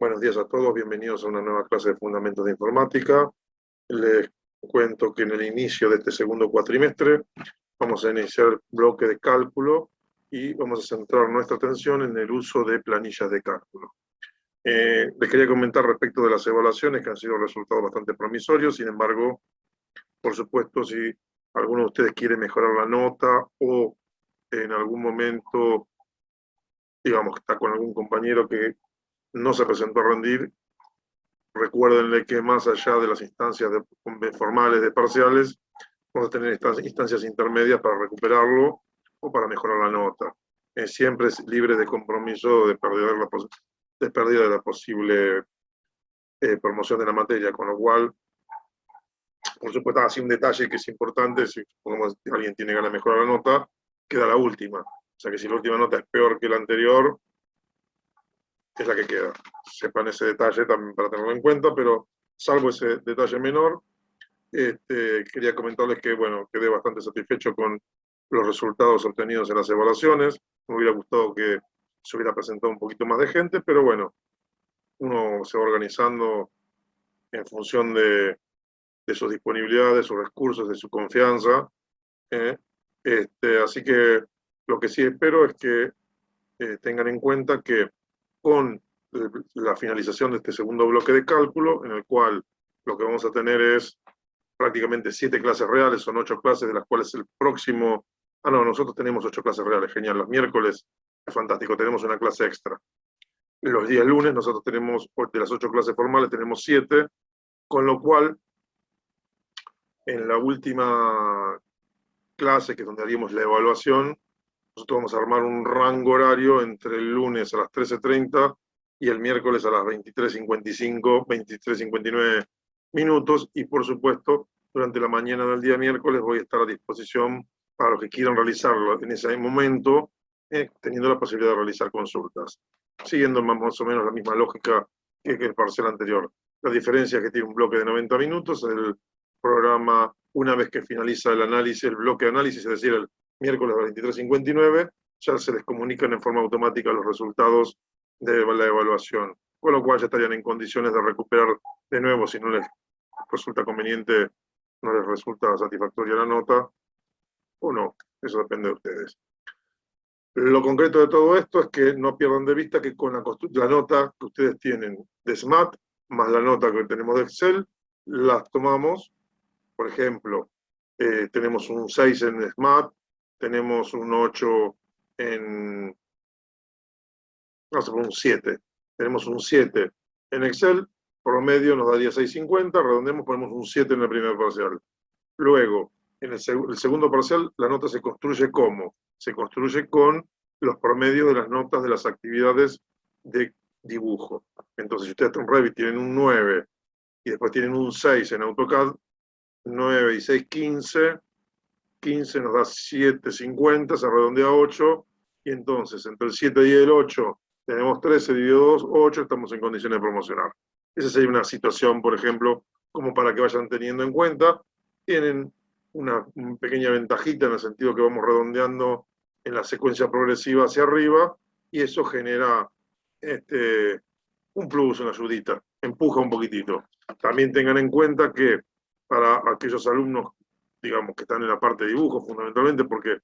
Buenos días a todos, bienvenidos a una nueva clase de Fundamentos de Informática. Les cuento que en el inicio de este segundo cuatrimestre vamos a iniciar el bloque de cálculo y vamos a centrar nuestra atención en el uso de planillas de cálculo. Les quería comentar respecto de las evaluaciones que han sido resultados bastante promisorios. Sin embargo, por supuesto, si alguno de ustedes quiere mejorar la nota o en algún momento, digamos, está con algún compañero que no se presentó a rendir, recuérdenle que más allá de las instancias formales de parciales, vamos a tener estas instancias intermedias para recuperarlo o para mejorar la nota. Siempre es libre de compromiso de pérdida de la posible promoción de la materia, con lo cual, por supuesto, así un detalle que es importante: si supongamos que alguien tiene ganas de mejorar la nota, queda la última. O sea que si la última nota es peor que la anterior, es la que queda. Sepan ese detalle también para tenerlo en cuenta, pero salvo ese detalle menor, quería comentarles que, bueno, quedé bastante satisfecho con los resultados obtenidos en las evaluaciones. Me hubiera gustado que se hubiera presentado un poquito más de gente, pero bueno, uno se va organizando en función de sus disponibilidades, de sus recursos, de su confianza. Así que lo que sí espero es que tengan en cuenta que con la finalización de este segundo bloque de cálculo, en el cual lo que vamos a tener es prácticamente 7 clases reales, son 8 clases, de las cuales el próximo... no, nosotros tenemos 8 clases reales, genial. Los miércoles es fantástico, tenemos una clase extra. Los días lunes nosotros tenemos, de las 8 clases formales, tenemos 7, con lo cual, en la última clase, que es donde haríamos la evaluación, nosotros vamos a armar un rango horario entre el lunes a las 13:30 y el miércoles a las 23:55, 23:59 minutos, y por supuesto, durante la mañana del día miércoles voy a estar a disposición para los que quieran realizarlo en ese momento, teniendo la posibilidad de realizar consultas, siguiendo más o menos la misma lógica que el parcial anterior. La diferencia es que tiene un bloque de 90 minutos, el programa, una vez que finaliza el análisis, el bloque de análisis, es decir, el miércoles a las 23:59, ya se les comunican en forma automática los resultados de la evaluación, con lo cual ya estarían en condiciones de recuperar de nuevo, si no les resulta conveniente, no les resulta satisfactoria la nota, o no, eso depende de ustedes. Lo concreto de todo esto es que no pierdan de vista que con la nota que ustedes tienen de SMAT, más la nota que tenemos de Excel, las tomamos. Por ejemplo, tenemos un 6 en SMAT, tenemos un 8 en... vamos a poner un 7. Tenemos un 7 en Excel, promedio nos daría 6,50, redondemos, ponemos un 7 en el primer parcial. Luego, en el segundo parcial, la nota se construye ¿cómo? Se construye con los promedios de las notas de las actividades de dibujo. Entonces, si ustedes en Revit tienen un 9 y después tienen un 6 en AutoCAD, 9 y 6, 15, 15 nos da 7,50, se redondea a 8, y entonces entre el 7 y el 8 tenemos 13 dividido 2, 8, estamos en condiciones de promocionar. Esa sería una situación, por ejemplo, como para que vayan teniendo en cuenta. Tienen una pequeña ventajita en el sentido que vamos redondeando en la secuencia progresiva hacia arriba, y eso genera un plus, una ayudita, empuja un poquitito. También tengan en cuenta que para aquellos alumnos, digamos, que están en la parte de dibujo, fundamentalmente, porque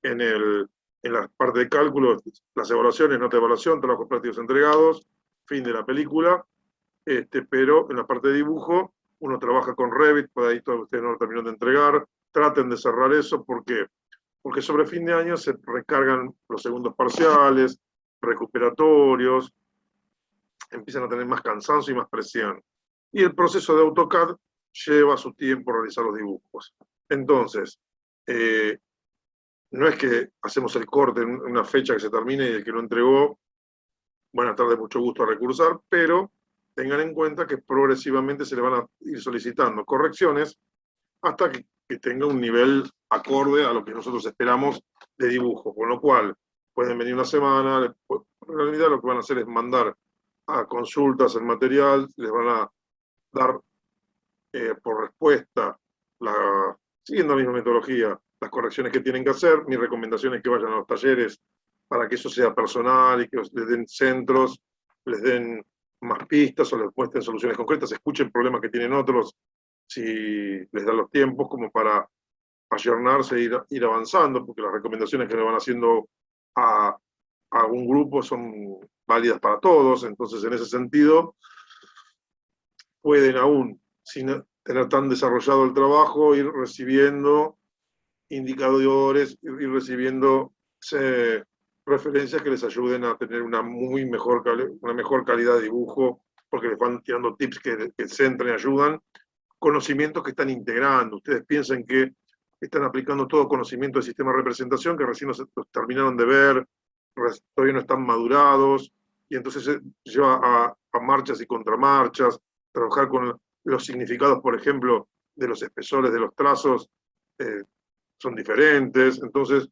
en la parte de cálculo, las evaluaciones, nota de evaluación, trabajos prácticos entregados, fin de la película, pero en la parte de dibujo, uno trabaja con Revit, por ahí todos ustedes no lo terminaron de entregar, traten de cerrar eso. ¿Por qué? Porque sobre fin de año se recargan los segundos parciales, recuperatorios, empiezan a tener más cansancio y más presión. Y el proceso de AutoCAD lleva su tiempo realizar los dibujos. Entonces, no es que hacemos el corte en una fecha que se termine y el que no entregó, buenas tardes, mucho gusto a recursar, pero tengan en cuenta que progresivamente se le van a ir solicitando correcciones hasta que tenga un nivel acorde a lo que nosotros esperamos de dibujo, con lo cual pueden venir una semana, en realidad lo que van a hacer es mandar a consultas el material, les van a dar por respuesta, siguiendo la misma metodología, las correcciones que tienen que hacer. Mi recomendación es que vayan a los talleres para que eso sea personal y que les den centros, les den más pistas o les muestren soluciones concretas, escuchen problemas que tienen otros, si les dan los tiempos, como para ayornarse e ir avanzando, porque las recomendaciones que le van haciendo a un grupo son válidas para todos, entonces en ese sentido pueden aún, sin tener tan desarrollado el trabajo, ir recibiendo indicadores, ir recibiendo referencias que les ayuden a tener una mejor calidad de dibujo, porque les van tirando tips que centran y ayudan, conocimientos que están integrando. Ustedes piensan que están aplicando todo conocimiento del sistema de representación, que recién los terminaron de ver, todavía no están madurados, y entonces lleva a marchas y contramarchas, trabajar con los significados, por ejemplo, de los espesores de los trazos, son diferentes, entonces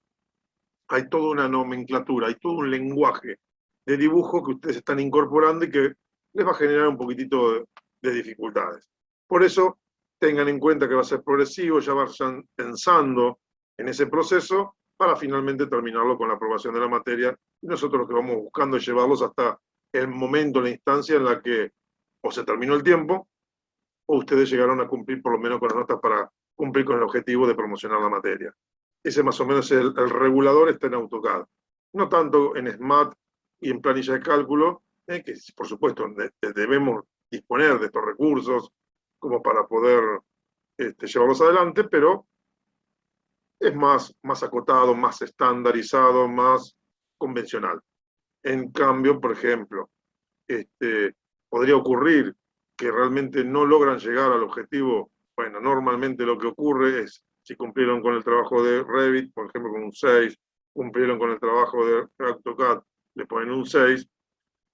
hay toda una nomenclatura, hay todo un lenguaje de dibujo que ustedes están incorporando y que les va a generar un poquitito de dificultades. Por eso, tengan en cuenta que va a ser progresivo, ya vayan pensando en ese proceso para finalmente terminarlo con la aprobación de la materia. Y nosotros lo que vamos buscando es llevarlos hasta el momento, la instancia en la que o se terminó el tiempo, o ustedes llegaron a cumplir por lo menos con las notas para cumplir con el objetivo de promocionar la materia. Ese más o menos el regulador está en AutoCAD. No tanto en SMAT y en planilla de cálculo, que por supuesto debemos disponer de estos recursos como para poder llevarlos adelante, pero es más acotado, más estandarizado, más convencional. En cambio, por ejemplo, podría ocurrir que realmente no logran llegar al objetivo. Bueno, normalmente lo que ocurre es, si cumplieron con el trabajo de Revit, por ejemplo, con un 6, cumplieron con el trabajo de AutoCAD, le ponen un 6.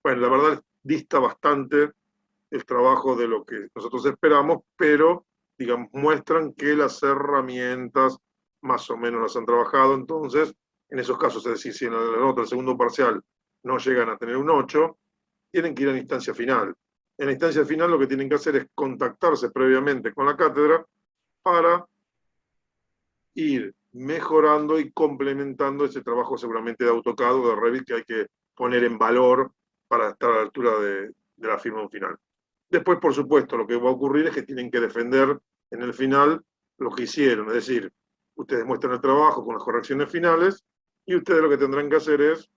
Bueno, la verdad dista bastante el trabajo de lo que nosotros esperamos, pero, digamos, muestran que las herramientas más o menos las han trabajado. Entonces, en esos casos, es decir, si en la nota del segundo parcial no llegan a tener un 8, tienen que ir a la instancia final. En la instancia final lo que tienen que hacer es contactarse previamente con la cátedra para ir mejorando y complementando ese trabajo seguramente de AutoCAD o de Revit que hay que poner en valor para estar a la altura de la firma final. Después, por supuesto, lo que va a ocurrir es que tienen que defender en el final lo que hicieron, es decir, ustedes muestran el trabajo con las correcciones finales y ustedes lo que tendrán que hacer es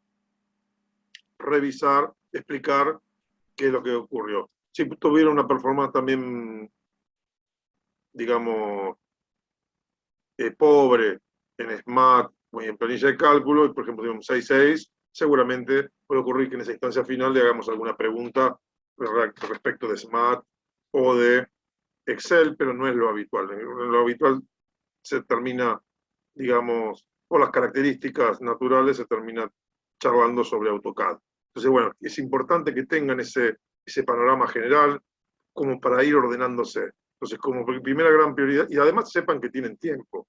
revisar, explicar qué es lo que ocurrió. Si tuvieron una performance también, digamos, pobre en SMAT o en planilla de cálculo, y por ejemplo de un 6.6, seguramente puede ocurrir que en esa instancia final le hagamos alguna pregunta respecto de SMAT o de Excel, pero no es lo habitual. Lo habitual se termina, digamos, por las características naturales, se termina charlando sobre AutoCAD. Entonces, bueno, es importante que tengan ese panorama general como para ir ordenándose. Entonces, como primera gran prioridad, y además sepan que tienen tiempo.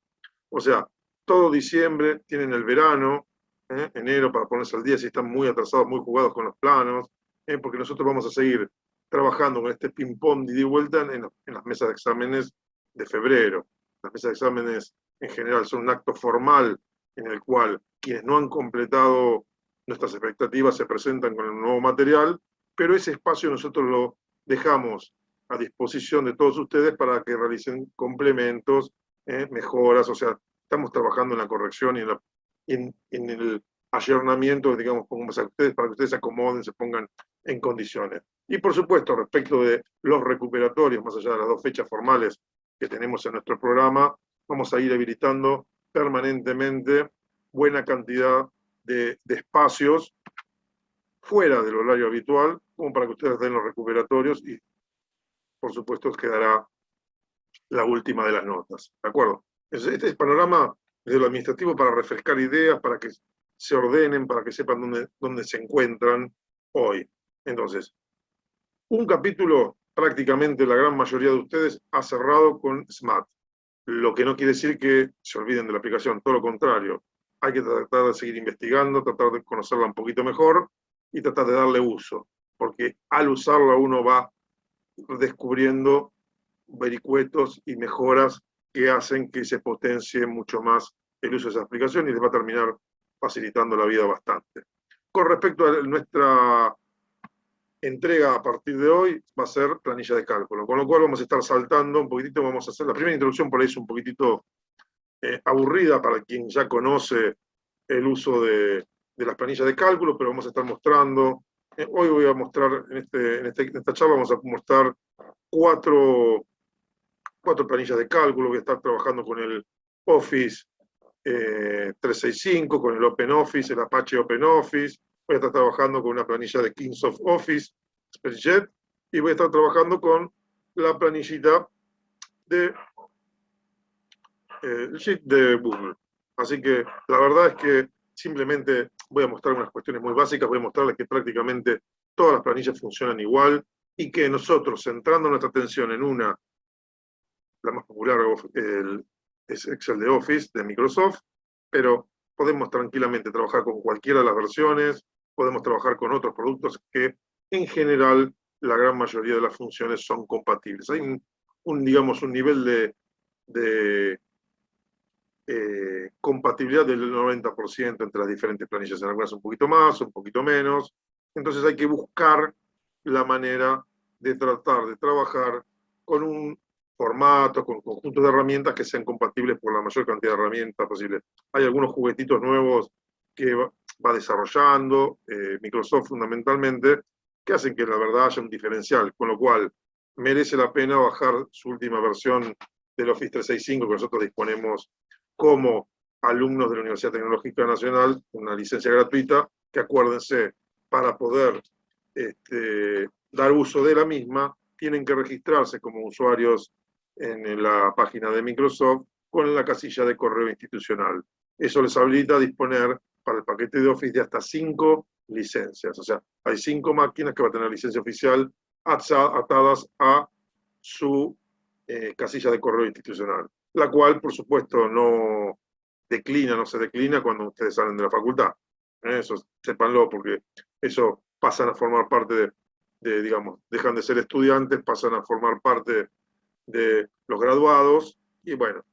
O sea, todo diciembre tienen el verano, enero para ponerse al día si están muy atrasados, muy jugados con los planos, porque nosotros vamos a seguir trabajando con este ping-pong de ida y vuelta en las mesas de exámenes de febrero. Las mesas de exámenes en general son un acto formal en el cual quienes no han completado nuestras expectativas se presentan con el nuevo material, pero ese espacio nosotros lo dejamos a disposición de todos ustedes para que realicen complementos, mejoras, o sea, estamos trabajando en la corrección y en el ayornamiento, digamos, para que ustedes se acomoden, se pongan en condiciones. Y por supuesto, respecto de los recuperatorios, más allá de las 2 fechas formales que tenemos en nuestro programa, vamos a ir habilitando permanentemente buena cantidad de espacios fuera del horario habitual, como para que ustedes den los recuperatorios y, por supuesto, quedará la última de las notas. ¿De acuerdo? Este es el panorama de lo administrativo para refrescar ideas, para que se ordenen, para que sepan dónde se encuentran hoy. Entonces, un capítulo, prácticamente la gran mayoría de ustedes ha cerrado con SMAT, lo que no quiere decir que se olviden de la aplicación, todo lo contrario. Hay que tratar de seguir investigando, tratar de conocerla un poquito mejor y tratar de darle uso, porque al usarla uno va descubriendo vericuetos y mejoras que hacen que se potencie mucho más el uso de esa aplicación y les va a terminar facilitando la vida bastante. Con respecto a nuestra entrega a partir de hoy va a ser planilla de cálculo, con lo cual vamos a estar saltando un poquitito, vamos a hacer la primera introducción, por ahí es un poquitito aburrida para quien ya conoce el uso de las planillas de cálculo, pero vamos a estar mostrando, hoy voy a mostrar, en esta charla vamos a mostrar cuatro planillas de cálculo, voy a estar trabajando con el Office 365, con el OpenOffice, el Apache OpenOffice, voy a estar trabajando con una planilla de Kingsoft Office, Spreadsheet, y voy a estar trabajando con la planillita de el Sheet de Google. Así que la verdad es que simplemente voy a mostrar unas cuestiones muy básicas, voy a mostrarles que prácticamente todas las planillas funcionan igual y que nosotros, centrando nuestra atención en una, la más popular es Excel de Office, de Microsoft, pero podemos tranquilamente trabajar con cualquiera de las versiones, podemos trabajar con otros productos que en general la gran mayoría de las funciones son compatibles. Hay digamos, un nivel de compatibilidad del 90% entre las diferentes planillas, en algunas un poquito más, un poquito menos. Entonces hay que buscar la manera de tratar de trabajar con un formato, con conjuntos de herramientas que sean compatibles por la mayor cantidad de herramientas posible. Hay algunos juguetitos nuevos que va desarrollando Microsoft fundamentalmente, que hacen que la verdad haya un diferencial, con lo cual merece la pena bajar su última versión del Office 365 que nosotros disponemos como alumnos de la Universidad Tecnológica Nacional, una licencia gratuita, que acuérdense, para poder dar uso de la misma, tienen que registrarse como usuarios en la página de Microsoft con la casilla de correo institucional. Eso les habilita a disponer para el paquete de Office de hasta 5 licencias. O sea, hay 5 máquinas que va a tener licencia oficial atadas a su casilla de correo institucional, la cual, por supuesto, no se declina cuando ustedes salen de la facultad. Eso sépanlo, porque eso pasan a formar parte digamos, dejan de ser estudiantes, pasan a formar parte de los graduados, y bueno,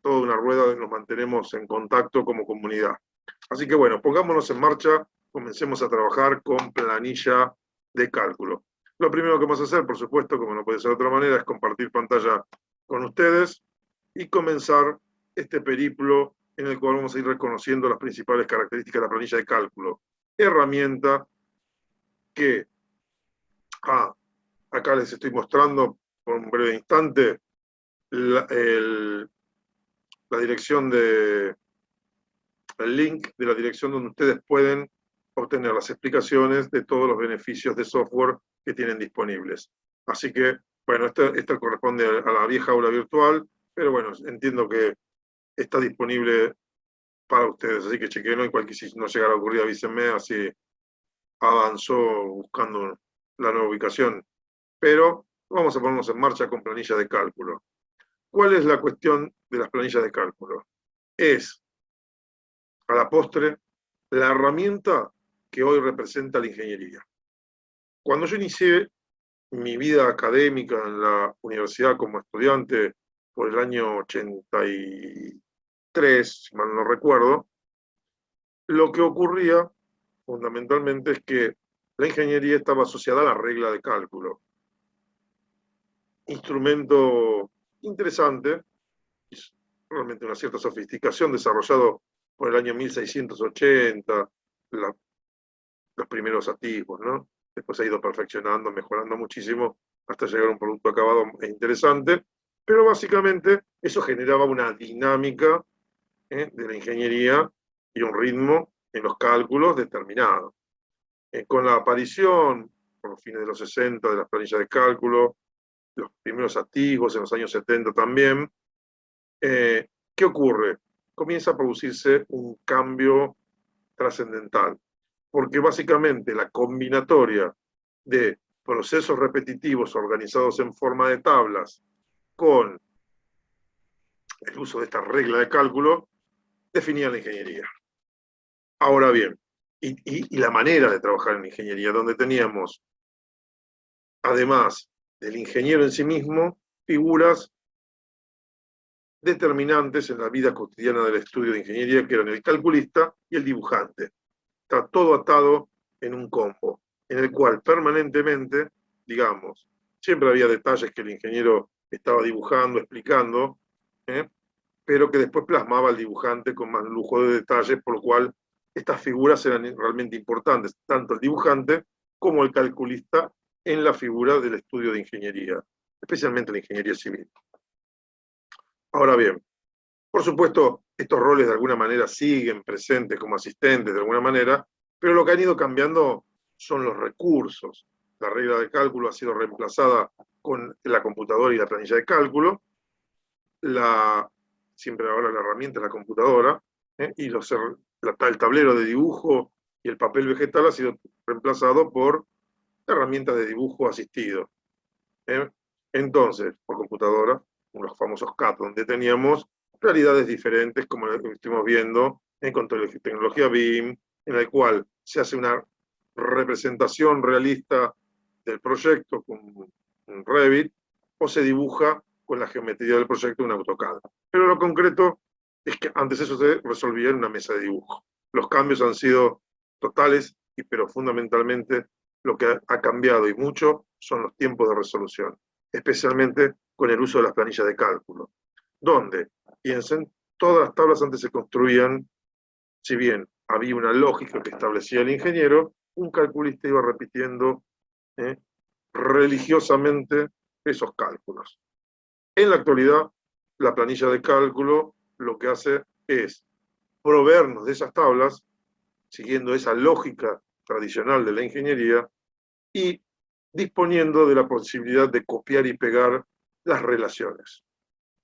toda una rueda, nos mantenemos en contacto como comunidad. Así que bueno, pongámonos en marcha, comencemos a trabajar con planilla de cálculo. Lo primero que vamos a hacer, por supuesto, como no puede ser de otra manera, es compartir pantalla con ustedes y comenzar este periplo en el cual vamos a ir reconociendo las principales características de la planilla de cálculo. Herramienta que, acá les estoy mostrando por un breve instante la dirección el link de la dirección donde ustedes pueden obtener las explicaciones de todos los beneficios de software que tienen disponibles. Así que, bueno, esta corresponde a la vieja aula virtual, pero bueno, entiendo que está disponible para ustedes, así que chequenlo, y si no llegara a ocurrir, avísenme, así avanzó buscando la nueva ubicación. Pero vamos a ponernos en marcha con planilla de cálculo. ¿Cuál es la cuestión de las planillas de cálculo? Es, a la postre, la herramienta que hoy representa la ingeniería. Cuando yo inicié mi vida académica en la universidad como estudiante por el año 83, si mal no recuerdo, lo que ocurría fundamentalmente es que la ingeniería estaba asociada a la regla de cálculo. Instrumento interesante, realmente una cierta sofisticación, desarrollado por el año 1680, los primeros atisbos, ¿no? Después ha ido perfeccionando, mejorando muchísimo, hasta llegar a un producto acabado interesante, pero básicamente eso generaba una dinámica de la ingeniería y un ritmo en los cálculos determinado. Con la aparición, por los fines de los 60, de las planillas de cálculo, los primeros atisbos en los años 70 también, ¿qué ocurre? Comienza a producirse un cambio trascendental, porque básicamente la combinatoria de procesos repetitivos organizados en forma de tablas con el uso de esta regla de cálculo definía la ingeniería. Ahora bien, y la manera de trabajar en la ingeniería, donde teníamos, además del ingeniero en sí mismo, figuras determinantes en la vida cotidiana del estudio de ingeniería, que eran el calculista y el dibujante. Está todo atado en un combo. en el cual permanentemente, digamos, siempre había detalles que el ingeniero estaba dibujando, explicando, pero que después plasmaba el dibujante con más lujo de detalles, por lo cual estas figuras eran realmente importantes, tanto el dibujante como el calculista en la figura del estudio de ingeniería, especialmente la ingeniería civil. Ahora bien, por supuesto, estos roles de alguna manera siguen presentes como asistentes de alguna manera, pero lo que han ido cambiando son los recursos. La regla de cálculo ha sido reemplazada con la computadora y la planilla de cálculo. Siempre ahora la herramienta es la computadora, y el tablero de dibujo y el papel vegetal ha sido reemplazado por herramientas de dibujo asistido. Entonces, por computadora, los famosos CAD, donde teníamos realidades diferentes, como lo que estuvimos viendo con tecnología BIM, en el cual se hace una representación realista del proyecto con un Revit, o se dibuja con la geometría del proyecto en AutoCAD. Pero lo concreto es que antes eso se resolvía en una mesa de dibujo. Los cambios han sido totales, pero fundamentalmente lo que ha cambiado y mucho son los tiempos de resolución, especialmente con el uso de las planillas de cálculo, donde, piensen, todas las tablas antes se construían, si bien había una lógica que establecía el ingeniero, un calculista iba repitiendo religiosamente esos cálculos. En la actualidad, la planilla de cálculo lo que hace es proveernos de esas tablas, siguiendo esa lógica tradicional de la ingeniería, y disponiendo de la posibilidad de copiar y pegar las relaciones.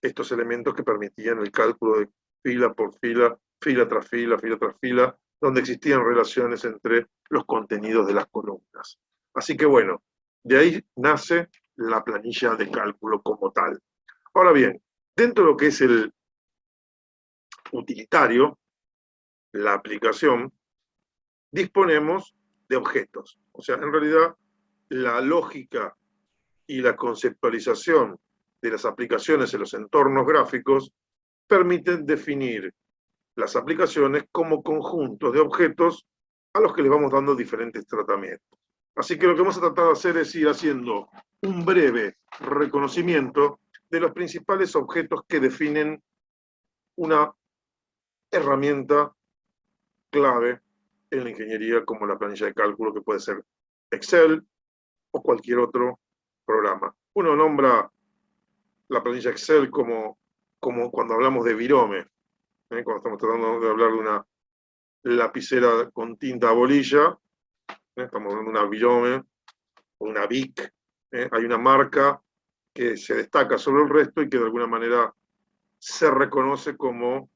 Estos elementos que permitían el cálculo de fila por fila, fila tras fila, fila tras fila, donde existían relaciones entre los contenidos de las columnas. Así que bueno, de ahí nace la planilla de cálculo como tal. Ahora bien, dentro de lo que es el utilitario, la aplicación, disponemos de objetos. O sea, en realidad, la lógica y la conceptualización de las aplicaciones en los entornos gráficos permiten definir las aplicaciones como conjuntos de objetos a los que les vamos dando diferentes tratamientos. Así que lo que vamos a tratar de hacer es ir haciendo un breve reconocimiento de los principales objetos que definen una herramienta clave en la ingeniería, como la planilla de cálculo, que puede ser Excel o cualquier otro programa. Uno nombra la planilla Excel como cuando hablamos de virome, cuando estamos tratando de hablar de una lapicera con tinta a bolilla, estamos hablando de una virome o una Bic, hay una marca que se destaca sobre el resto y que de alguna manera se reconoce como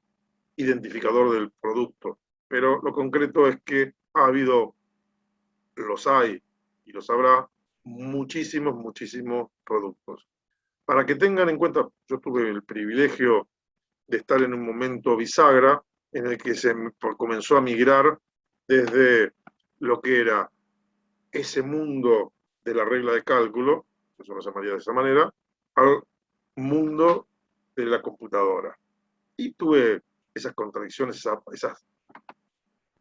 identificador del producto. Pero lo concreto es que los hay y los habrá muchísimos productos. Para que tengan en cuenta, yo tuve el privilegio de estar en un momento bisagra en el que se comenzó a migrar desde lo que era ese mundo de la regla de cálculo, eso lo llamaría de esa manera, al mundo de la computadora. Y tuve esas contradicciones, esas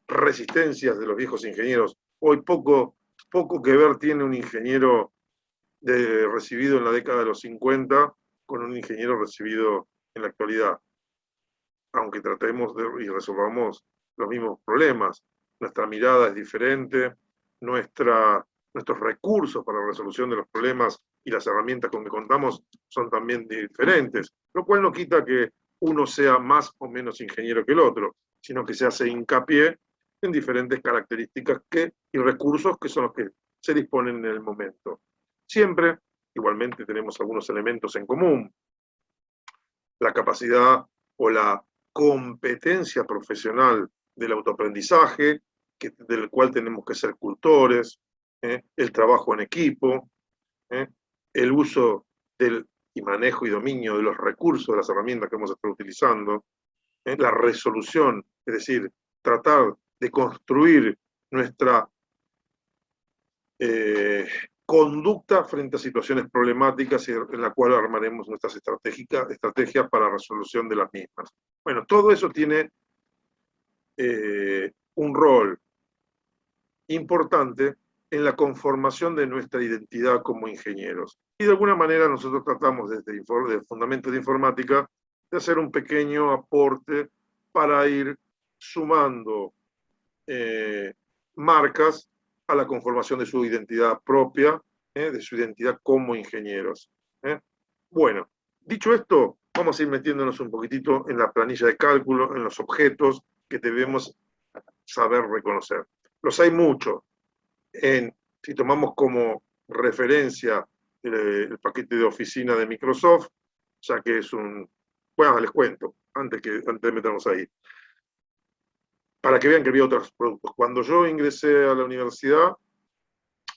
resistencias de los viejos ingenieros. Hoy poco que ver tiene un ingeniero recibido en la década de los 50 con un ingeniero recibido en la actualidad. Aunque tratemos y resolvamos los mismos problemas, nuestra mirada es diferente, nuestros recursos para la resolución de los problemas y las herramientas con que contamos son también diferentes, lo cual no quita que uno sea más o menos ingeniero que el otro, sino que se hace hincapié en diferentes características y recursos que son los que se disponen en el momento. Siempre, igualmente, tenemos algunos elementos en común. La capacidad o la competencia profesional del autoaprendizaje, del cual tenemos que ser cultores, el trabajo en equipo, el uso y manejo y dominio de los recursos, de las herramientas que vamos a estar utilizando, la resolución, es decir, tratar de construir nuestra conducta frente a situaciones problemáticas en la cual armaremos nuestras estrategias para la resolución de las mismas. Bueno, todo eso tiene un rol importante en la conformación de nuestra identidad como ingenieros. Y de alguna manera nosotros tratamos desde el Fundamentos de Informática de hacer un pequeño aporte para ir sumando marcas a la conformación de su identidad propia, de su identidad como ingenieros. Bueno, dicho esto, vamos a ir metiéndonos un poquitito en la planilla de cálculo, en los objetos que debemos saber reconocer. Los hay muchos. Si tomamos como referencia el paquete de oficina de Microsoft, ya que es un... Bueno, les cuento, antes de meternos ahí. Para que vean que había otros productos. Cuando yo ingresé a la universidad,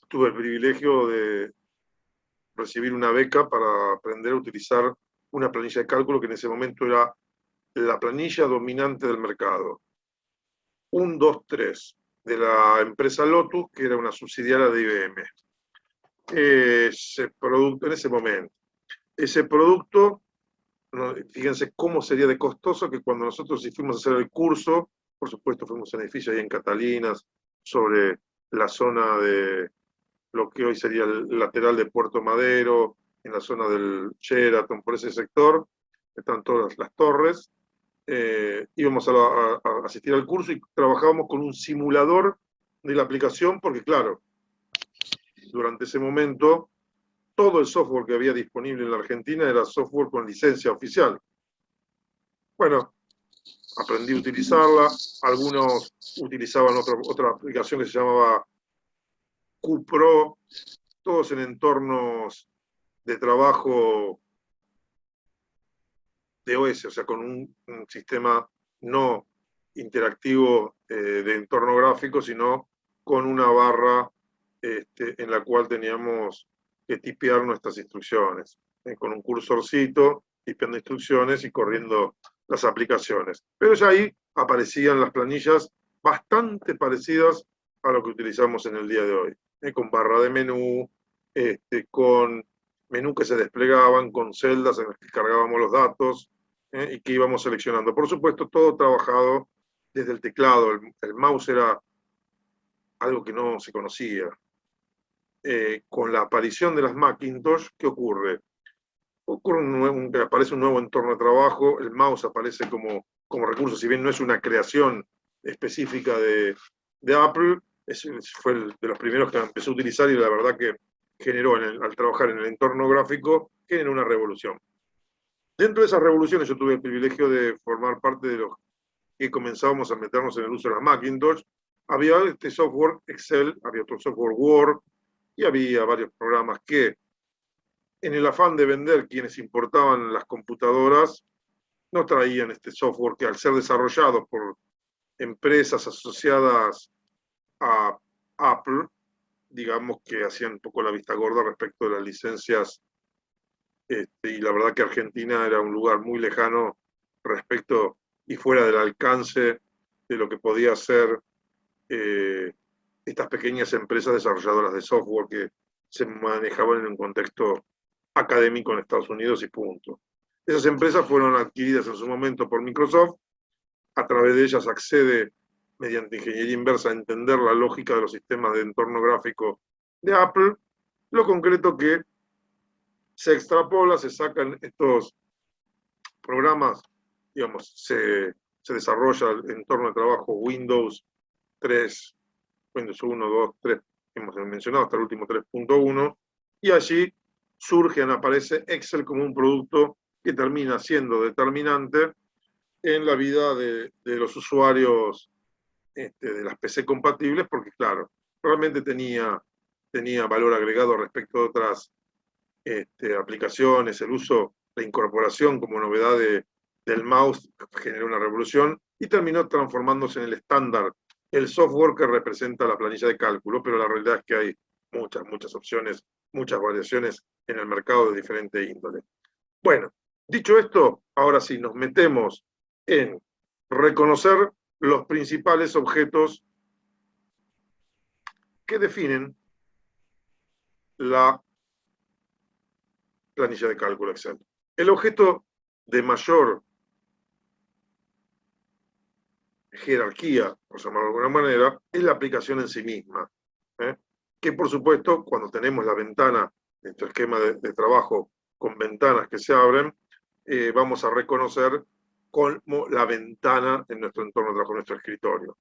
tuve el privilegio de recibir una beca para aprender a utilizar una planilla de cálculo que en ese momento era la planilla dominante del mercado. 1, 2, 3, de la empresa Lotus, que era una subsidiaria de IBM. Ese producto, en ese momento, ese producto, fíjense cómo sería de costoso que cuando nosotros fuimos a hacer el curso, por supuesto fuimos a un edificio ahí en Catalinas, sobre la zona de lo que hoy sería el lateral de Puerto Madero, en la zona del Sheraton, por ese sector, están todas las torres. Íbamos a asistir al curso y trabajábamos con un simulador de la aplicación, porque claro, durante ese momento todo el software que había disponible en la Argentina era software con licencia oficial. Bueno, aprendí a utilizarla, algunos utilizaban otra aplicación que se llamaba QPro, todos en entornos de trabajo de OS, o sea, con un sistema no interactivo de entorno gráfico, sino con una barra en la cual teníamos que tipear nuestras instrucciones, con un cursorcito, tipeando instrucciones y corriendo las aplicaciones. Pero ya ahí aparecían las planillas bastante parecidas a lo que utilizamos en el día de hoy, con barra de menú, con menú que se desplegaban, con celdas en las que cargábamos los datos y que íbamos seleccionando. Por supuesto, todo trabajado desde el teclado. El mouse era algo que no se conocía. Con la aparición de las Macintosh, ¿qué ocurre? Aparece un nuevo entorno de trabajo, el mouse aparece como recurso, si bien no es una creación específica de Apple, fue de los primeros que empezó a utilizar y la verdad que generó, al trabajar en el entorno gráfico, generó una revolución. Dentro de esas revoluciones yo tuve el privilegio de formar parte de los que comenzábamos a meternos en el uso de las Macintosh. Había este software Excel, había otro software Word, y había varios programas que, en el afán de vender quienes importaban las computadoras, no traían este software que al ser desarrollado por empresas asociadas a Apple, digamos que hacían un poco la vista gorda respecto de las licencias, y la verdad que Argentina era un lugar muy lejano respecto y fuera del alcance de lo que podía hacer estas pequeñas empresas desarrolladoras de software que se manejaban en un contexto académico en Estados Unidos y punto. Esas empresas fueron adquiridas en su momento por Microsoft, a través de ellas accede mediante ingeniería inversa a entender la lógica de los sistemas de entorno gráfico de Apple, lo concreto que se extrapola, se sacan estos programas, digamos, se desarrolla el entorno de trabajo Windows 3, Windows 1, 2, 3, hemos mencionado hasta el último 3.1, y allí aparece Excel como un producto que termina siendo determinante en la vida de los usuarios de las PC compatibles, porque claro, realmente tenía valor agregado respecto a otras aplicaciones, el uso, la incorporación como novedad del mouse generó una revolución y terminó transformándose en el estándar, el software que representa la planilla de cálculo, pero la realidad es que hay muchas opciones, muchas variaciones en el mercado de diferente índole. Bueno, dicho esto, ahora sí nos metemos en reconocer los principales objetos que definen la planilla de cálculo Excel. El objeto de mayor jerarquía, por llamarlo de alguna manera, es la aplicación en sí misma. que por supuesto, cuando tenemos la ventana, nuestro esquema de trabajo con ventanas que se abren, vamos a reconocer como la ventana en nuestro entorno de trabajo, en nuestro escritorio.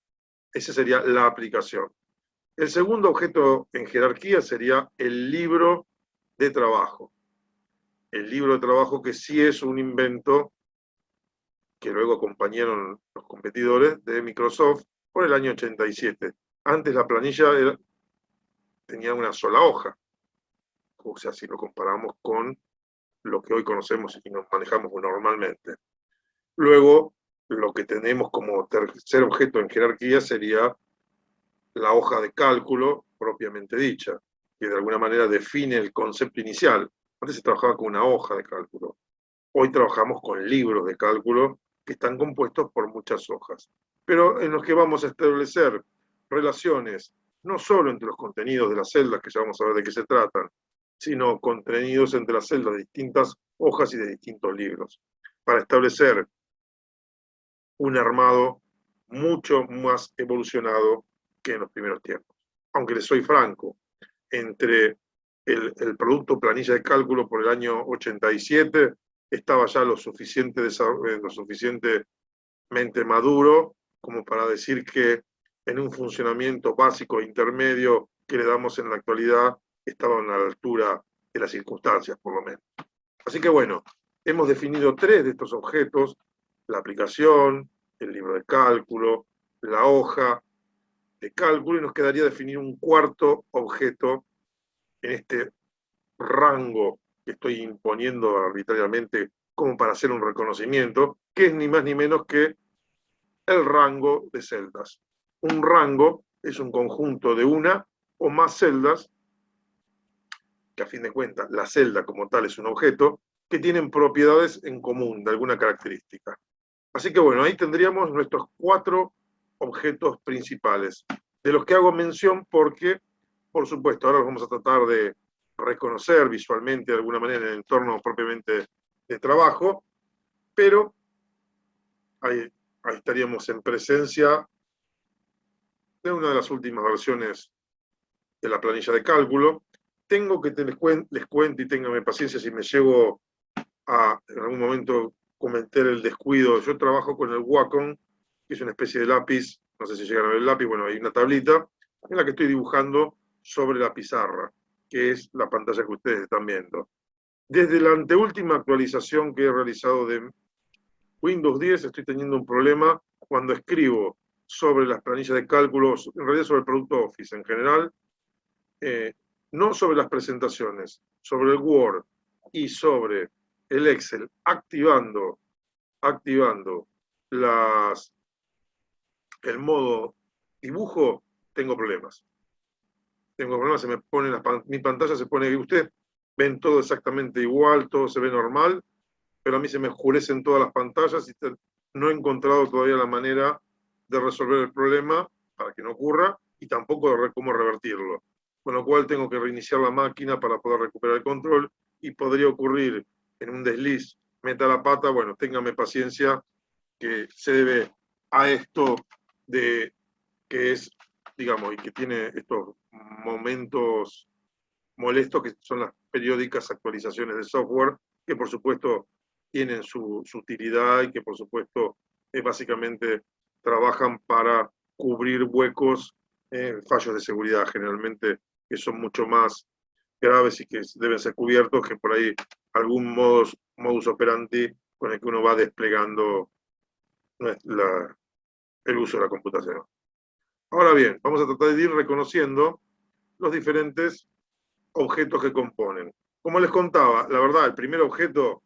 Esa sería la aplicación. El segundo objeto en jerarquía sería el libro de trabajo. El libro de trabajo que sí es un invento que luego acompañaron los competidores de Microsoft por el año 87. Antes la planilla tenía una sola hoja, o sea, si lo comparamos con lo que hoy conocemos y nos manejamos normalmente. Luego, lo que tenemos como tercer objeto en jerarquía sería la hoja de cálculo propiamente dicha, que de alguna manera define el concepto inicial. Antes se trabajaba con una hoja de cálculo. Hoy trabajamos con libros de cálculo que están compuestos por muchas hojas, pero en los que vamos a establecer relaciones no solo entre los contenidos de las celdas, que ya vamos a ver de qué se tratan, sino contenidos entre las celdas de distintas hojas y de distintos libros, para establecer un armado mucho más evolucionado que en los primeros tiempos. Aunque les soy franco, entre el producto planilla de cálculo por el año 87 estaba ya lo suficientemente maduro como para decir que en un funcionamiento básico e intermedio que le damos en la actualidad estaban a la altura de las circunstancias, por lo menos. Así que bueno, hemos definido 3 de estos objetos: la aplicación, el libro de cálculo, la hoja de cálculo, y nos quedaría definir un cuarto objeto en este rango que estoy imponiendo arbitrariamente como para hacer un reconocimiento, que es ni más ni menos que el rango de celdas. Un rango es un conjunto de una o más celdas, que a fin de cuentas la celda como tal es un objeto, que tienen propiedades en común de alguna característica. Así que bueno, ahí tendríamos nuestros 4 objetos principales, de los que hago mención porque, por supuesto, ahora los vamos a tratar de reconocer visualmente de alguna manera en el entorno propiamente de trabajo, pero ahí estaríamos en presencia de una de las últimas versiones de la planilla de cálculo. Tengo que les cuente y ténganme paciencia si me llego a en algún momento cometer el descuido. Yo trabajo con el Wacom, que es una especie de lápiz, no sé si llegan a ver el lápiz, bueno, hay una tablita en la que estoy dibujando sobre la pizarra, que es la pantalla que ustedes están viendo. Desde la anteúltima actualización que he realizado de Windows 10 estoy teniendo un problema cuando escribo sobre las planillas de cálculos, en realidad sobre el producto Office en general, no sobre las presentaciones, sobre el Word y sobre el Excel, activando el modo dibujo, tengo problemas. Se me pone mi pantalla se pone, ustedes ven todo exactamente igual, todo se ve normal, pero a mí se me oscurecen todas las pantallas y no he encontrado todavía la manera de resolver el problema para que no ocurra y tampoco de cómo revertirlo. Con lo cual tengo que reiniciar la máquina para poder recuperar el control y podría ocurrir en un desliz, meta la pata, bueno, téngame paciencia, que se debe a esto de que es, digamos, y que tiene estos momentos molestos que son las periódicas actualizaciones de software, que por supuesto tienen su utilidad y que por supuesto básicamente trabajan para cubrir huecos, fallos de seguridad generalmente que son mucho más graves y que deben ser cubiertos que por ahí algún modus operandi con el que uno va desplegando el uso de la computación. Ahora bien, vamos a tratar de ir reconociendo los diferentes objetos que componen. Como les contaba, la verdad, el primer objeto,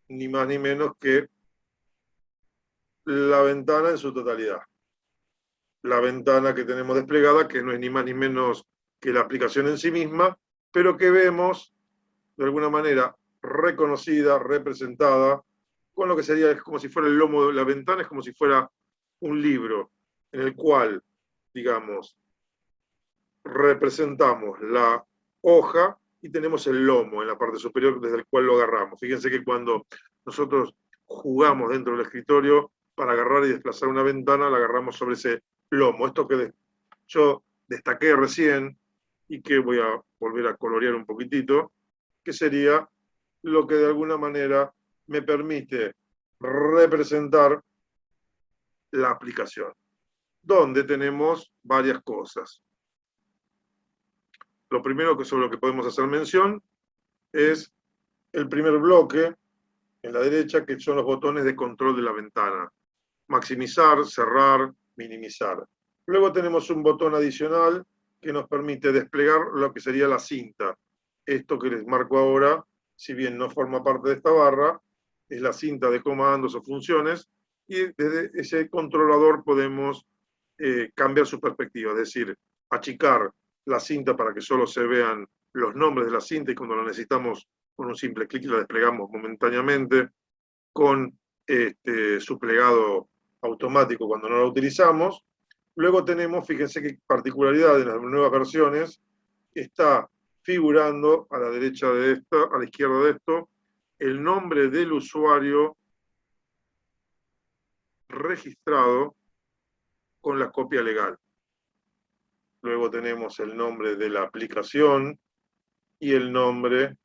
ni más ni menos que la ventana en su totalidad. La ventana que tenemos desplegada, que no es ni más ni menos que la aplicación en sí misma, pero que vemos de alguna manera reconocida, representada, con lo que sería, es como si fuera el lomo de la ventana, es como si fuera un libro en el cual, digamos, representamos la hoja y tenemos el lomo en la parte superior desde el cual lo agarramos. Fíjense que cuando nosotros jugamos dentro del escritorio para agarrar y desplazar una ventana, la agarramos sobre ese lomo. Esto que yo destaqué recién y que voy a volver a colorear un poquitito, que sería lo que de alguna manera me permite representar la aplicación, donde tenemos varias cosas. Lo primero sobre lo que podemos hacer mención es el primer bloque en la derecha, que son los botones de control de la ventana. Maximizar, cerrar, minimizar. Luego tenemos un botón adicional que nos permite desplegar lo que sería la cinta. Esto que les marco ahora, si bien no forma parte de esta barra, es la cinta de comandos o funciones, y desde ese controlador podemos cambiar su perspectiva, es decir, achicar la cinta para que solo se vean los nombres de la cinta y cuando la necesitamos con un simple clic la desplegamos momentáneamente, con su plegado automático cuando no la utilizamos. Luego tenemos, fíjense qué particularidad en las nuevas versiones, está figurando a la derecha de esta, a la izquierda de esto, el nombre del usuario registrado con la copia legal. Luego tenemos el nombre de la aplicación y el nombre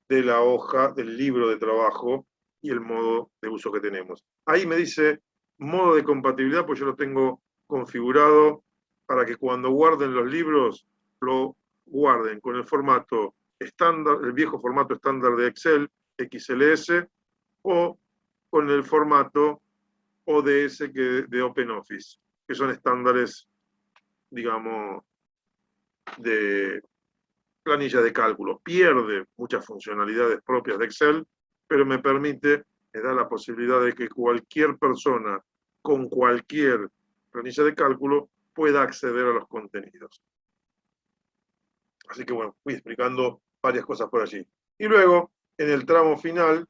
de la hoja del libro de trabajo y el modo de uso que tenemos. Ahí me dice modo de compatibilidad, pues yo lo tengo configurado para que cuando guarden los libros, lo guarden con el formato estándar, el viejo formato estándar de Excel, XLS, o con el formato ODS de OpenOffice, que son estándares, digamos, de planilla de cálculo. Pierde muchas funcionalidades propias de Excel, pero me da la posibilidad de que cualquier persona con cualquier planilla de cálculo pueda acceder a los contenidos. Así que bueno, fui explicando varias cosas por allí. Y luego, en el tramo final,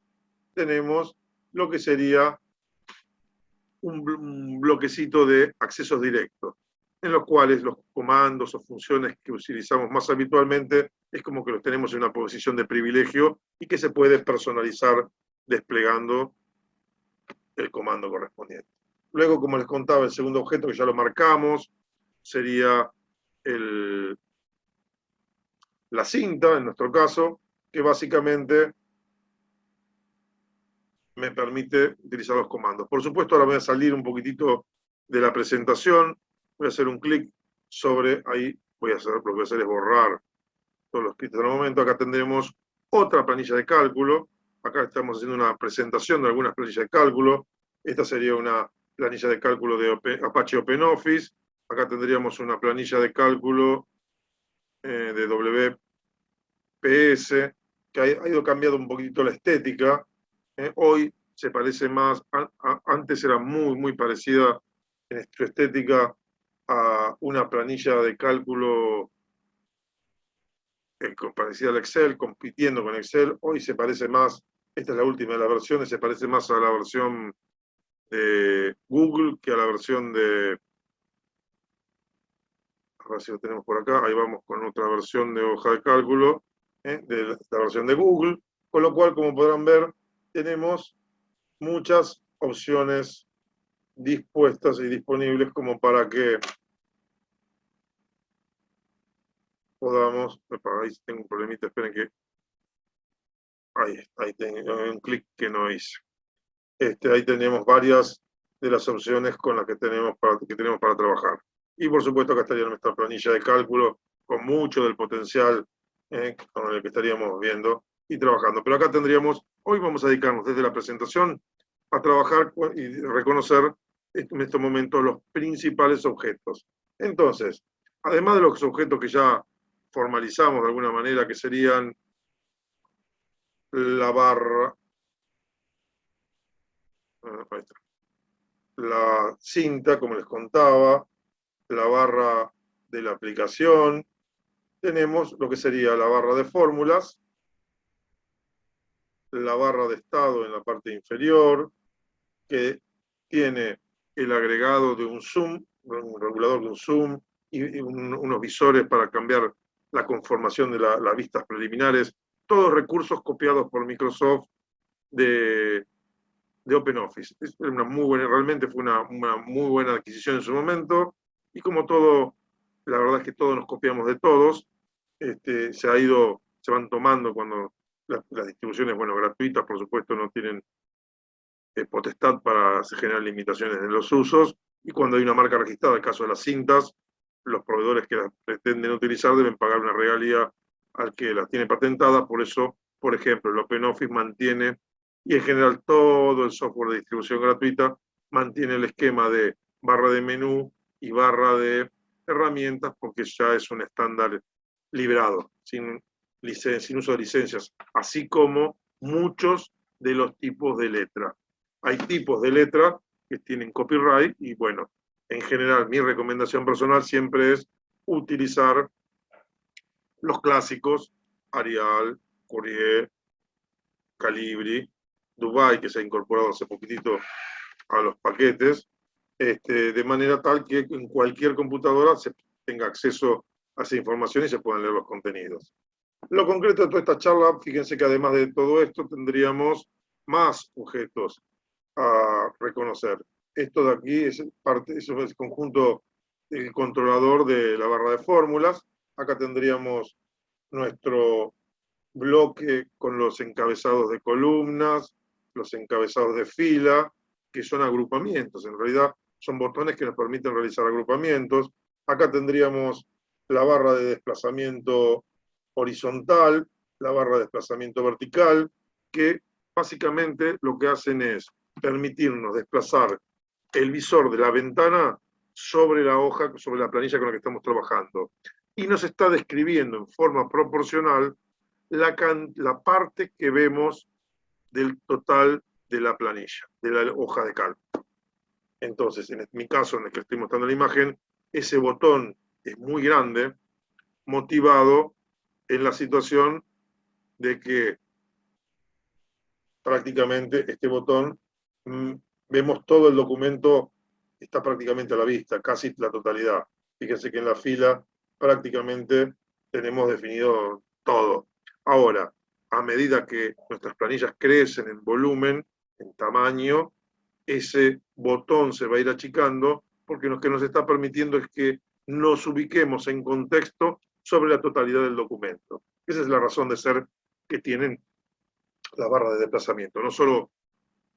tenemos lo que sería un bloquecito de accesos directos, en los cuales los comandos o funciones que utilizamos más habitualmente es como que los tenemos en una posición de privilegio y que se puede personalizar desplegando el comando correspondiente. Luego, como les contaba, el segundo objeto que ya lo marcamos sería la cinta, en nuestro caso, que básicamente me permite utilizar los comandos. Por supuesto, ahora voy a salir un poquitito de la presentación, voy a hacer un clic sobre ahí, lo que voy a hacer es borrar todos los clics en el momento. Acá tendremos otra planilla de cálculo, acá estamos haciendo una presentación de algunas planillas de cálculo, esta sería una planilla de cálculo de Apache OpenOffice, acá tendríamos una planilla de cálculo de WPS, que ha ido cambiando un poquito la estética. Hoy se parece más, antes era muy parecida en su estética a una planilla de cálculo parecida al Excel, compitiendo con Excel. Hoy se parece más, esta es la última de las versiones, se parece más a la versión de Google que a la versión de, a ver si lo tenemos por acá, ahí vamos con otra versión de hoja de cálculo, de la versión de Google, con lo cual, como podrán ver, tenemos muchas opciones dispuestas y disponibles como para que podamos, ahí tengo un problemita, esperen que, ahí tengo un clic que no hice. Ahí tenemos varias de las opciones con las que tenemos para trabajar. Y por supuesto acá estaría nuestra planilla de cálculo con mucho del potencial con el que estaríamos viendo y trabajando. Pero acá tendríamos, hoy vamos a dedicarnos desde la presentación a trabajar y reconocer en estos momentos los principales objetos. Entonces, además de los objetos que ya formalizamos de alguna manera, que serían la barra, la cinta, como les contaba, la barra de la aplicación, tenemos lo que sería la barra de fórmulas, la barra de estado en la parte inferior, que tiene el agregado de un zoom, un regulador de un zoom, y unos visores para cambiar la conformación de las vistas preliminares, todos recursos copiados por Microsoft de OpenOffice. Es una muy buena, realmente fue una muy buena adquisición en su momento, y como todo, la verdad es que todos nos copiamos de todos, se van tomando cuando las distribuciones, bueno, gratuitas, por supuesto, no tienen potestad para generar limitaciones en los usos, y cuando hay una marca registrada, el caso de las cintas, los proveedores que las pretenden utilizar deben pagar una regalía al que las tiene patentadas. Por eso, por ejemplo, el OpenOffice mantiene, y en general todo el software de distribución gratuita, mantiene el esquema de barra de menú y barra de herramientas, porque ya es un estándar liberado, sin uso de licencias, así como muchos de los tipos de letra. Hay tipos de letra que tienen copyright y, bueno, en general mi recomendación personal siempre es utilizar los clásicos, Arial, Courier, Calibri, Dubai, que se ha incorporado hace poquitito a los paquetes, de manera tal que en cualquier computadora se tenga acceso a esa información y se puedan leer los contenidos. Lo concreto de toda esta charla, fíjense que además de todo esto tendríamos más sujetos a reconocer. Esto de aquí es eso es el conjunto del controlador de la barra de fórmulas. Acá tendríamos nuestro bloque con los encabezados de columnas, los encabezados de fila, que son agrupamientos. En realidad son botones que nos permiten realizar agrupamientos. Acá tendríamos la barra de desplazamiento horizontal, la barra de desplazamiento vertical, que básicamente lo que hacen es permitirnos desplazar el visor de la ventana sobre la hoja, sobre la planilla con la que estamos trabajando. Y nos está describiendo en forma proporcional la parte que vemos del total de la planilla, de la hoja de cálculo. Entonces, en mi caso, en el que estoy mostrando la imagen, ese botón es muy grande, motivado en la situación de que prácticamente este botón, vemos todo el documento, está prácticamente a la vista, casi la totalidad. Fíjense que en la fila prácticamente tenemos definido todo. Ahora, a medida que nuestras planillas crecen en volumen, en tamaño, ese botón se va a ir achicando, porque lo que nos está permitiendo es que nos ubiquemos en contexto sobre la totalidad del documento. Esa es la razón de ser que tienen la barra de desplazamiento. No solo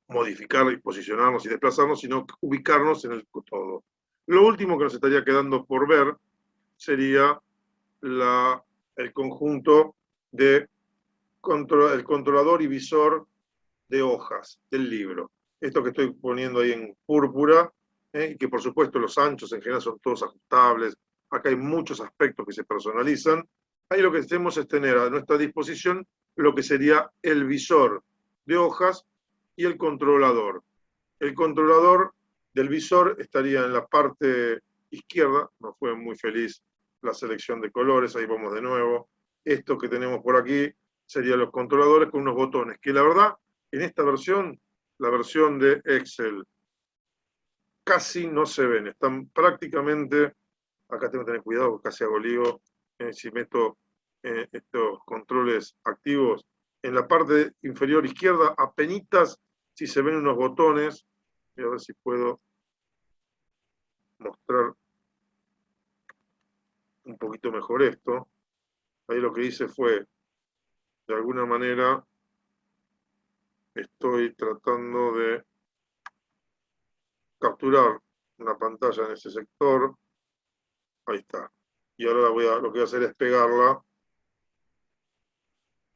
modificar y posicionarnos y desplazarnos, sino ubicarnos en el todo. Lo último que nos estaría quedando por ver sería el conjunto de el controlador y visor de hojas del libro. Esto que estoy poniendo ahí en púrpura, y que por supuesto los anchos en general son todos ajustables. Acá hay muchos aspectos que se personalizan. Ahí lo que hacemos es tener a nuestra disposición lo que sería el visor de hojas y el controlador. El controlador del visor estaría en la parte izquierda. No fue muy feliz la selección de colores, ahí vamos de nuevo. Esto que tenemos por aquí serían los controladores con unos botones, que la verdad, en esta versión, la versión de Excel, casi no se ven. Están prácticamente, acá tengo que tener cuidado porque casi hago lío, si meto estos controles activos. En la parte inferior izquierda, apenitas, si se ven unos botones, voy a ver si puedo mostrar un poquito mejor esto. Ahí lo que hice fue, de alguna manera, estoy tratando de capturar una pantalla en ese sector. Ahí está. Y ahora lo que voy a hacer es pegarla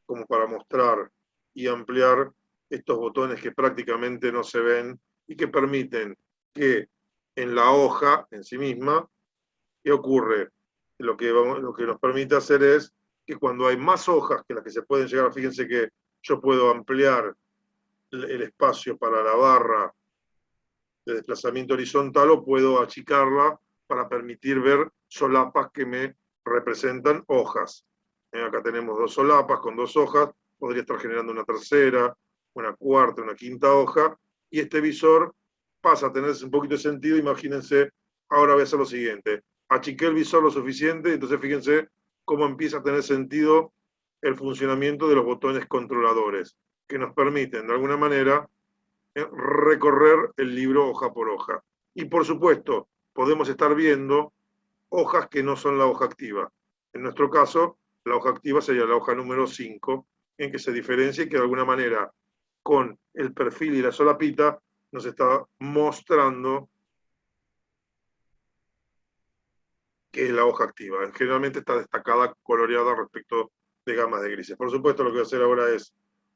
como para mostrar y ampliar estos botones que prácticamente no se ven y que permiten que en la hoja en sí misma, ¿qué ocurre? Lo que nos permite hacer es que cuando hay más hojas que las que se pueden llegar, fíjense que yo puedo ampliar el espacio para la barra de desplazamiento horizontal o puedo achicarla para permitir ver solapas que me representan hojas. Acá tenemos dos solapas con dos hojas, podría estar generando una tercera, una cuarta, una quinta hoja, y este visor pasa a tener un poquito de sentido. Imagínense, ahora voy a hacer lo siguiente, achiqué el visor lo suficiente, entonces fíjense cómo empieza a tener sentido el funcionamiento de los botones controladores, que nos permiten de alguna manera recorrer el libro hoja por hoja. Y por supuesto, podemos estar viendo hojas que no son la hoja activa. En nuestro caso, La hoja activa sería la hoja número 5, en que se diferencia y que de alguna manera, con el perfil y la solapita, nos está mostrando que es la hoja activa. Generalmente está destacada, coloreada respecto de gamas de grises. Por supuesto, lo que voy a hacer ahora es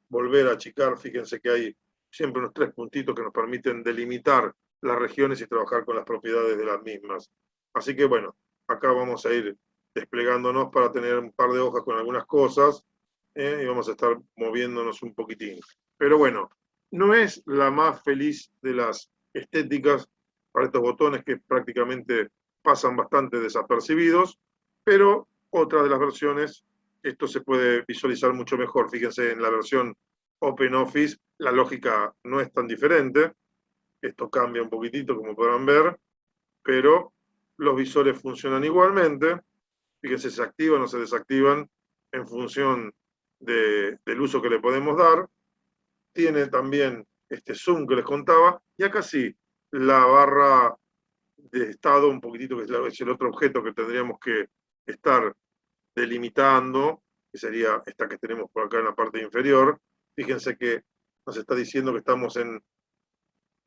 volver a achicar. Fíjense que hay siempre unos 3 puntitos que nos permiten delimitar las regiones y trabajar con las propiedades de las mismas. Así que bueno, acá vamos a ir desplegándonos para tener un par de hojas con algunas cosas, y vamos a estar moviéndonos un poquitín. Pero bueno, no es la más feliz de las estéticas para estos botones que prácticamente pasan bastante desapercibidos, pero otra de las versiones, esto se puede visualizar mucho mejor. Fíjense, en la versión OpenOffice la lógica no es tan diferente, esto cambia un poquitito como podrán ver, pero los visores funcionan igualmente. Fíjense, se activan o se desactivan en función del uso que le podemos dar. Tiene también este zoom que les contaba, y acá sí, la barra de estado un poquitito, que es el otro objeto que tendríamos que estar delimitando, que sería esta que tenemos por acá en la parte inferior. Fíjense que nos está diciendo que estamos en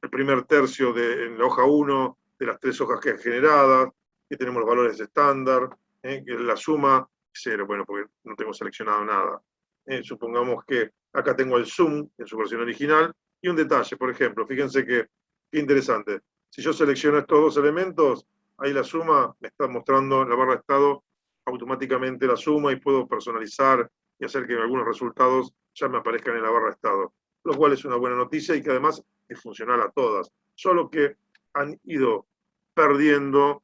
el primer tercio en la hoja 1 de las 3 hojas que hay generadas, que tenemos los valores estándar, que la suma 0, bueno, porque no tengo seleccionado nada. Supongamos que acá tengo el zoom en su versión original, y un detalle, por ejemplo, fíjense qué interesante. Si yo selecciono estos 2 elementos, ahí la suma me está mostrando en la barra de estado automáticamente la suma, y puedo personalizar y hacer que algunos resultados ya me aparezcan en la barra de estado, lo cual es una buena noticia y que además es funcional a todas, solo que han ido perdiendo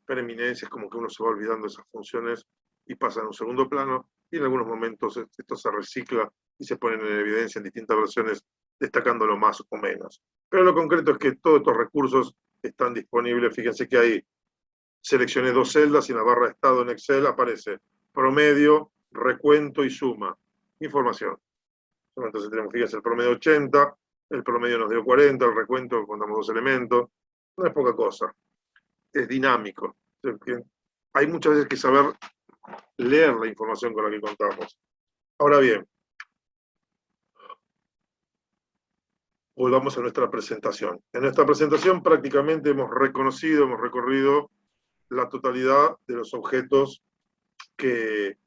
preeminencias, como que uno se va olvidando de esas funciones y pasan a un segundo plano, y en algunos momentos esto se recicla y se ponen en evidencia en distintas versiones, destacándolo más o menos. Pero lo concreto es que todos estos recursos están disponibles. Fíjense que ahí seleccioné 2 celdas y en la barra de estado en Excel aparece promedio, recuento y suma. Información. Entonces tenemos, fíjense, el promedio 80, el promedio nos dio 40, el recuento contamos 2 elementos. No es poca cosa, es dinámico. Hay muchas veces que saber leer la información con la que contamos. Ahora bien, volvamos a nuestra presentación. En nuestra presentación prácticamente hemos recorrido la totalidad de los objetos que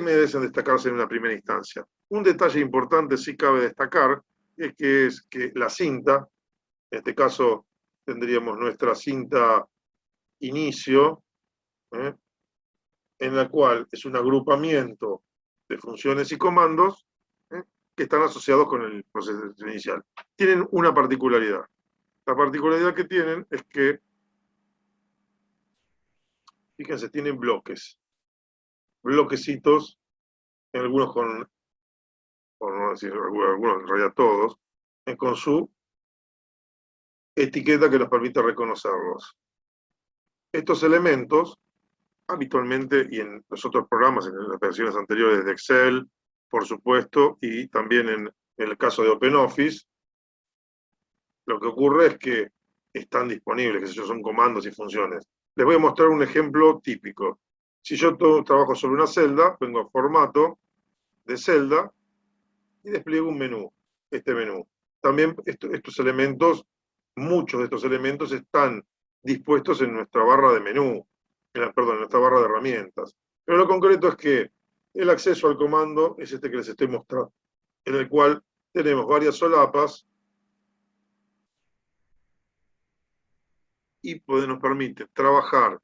merecen destacarse en una primera instancia. Un detalle importante sí cabe destacar, es que la cinta, en este caso tendríamos nuestra cinta inicio, en la cual es un agrupamiento de funciones y comandos que están asociados con el proceso inicial. Tienen una particularidad. La particularidad que tienen es que, fíjense, tienen bloquecitos, en algunos por no decir algunos, en realidad todos, con su etiqueta que nos permite reconocerlos. Estos elementos, habitualmente, y en los otros programas, en las versiones anteriores de Excel, por supuesto, y también en el caso de OpenOffice, lo que ocurre es que están disponibles, que son comandos y funciones. Les voy a mostrar un ejemplo típico. Si yo trabajo sobre una celda, vengo a formato de celda y despliego un menú, este menú. También estos elementos, muchos de estos elementos están dispuestos en nuestra barra de menú, perdón, en nuestra barra de herramientas. Pero lo concreto es que el acceso al comando es este que les estoy mostrando, en el cual tenemos varias solapas y nos permite trabajar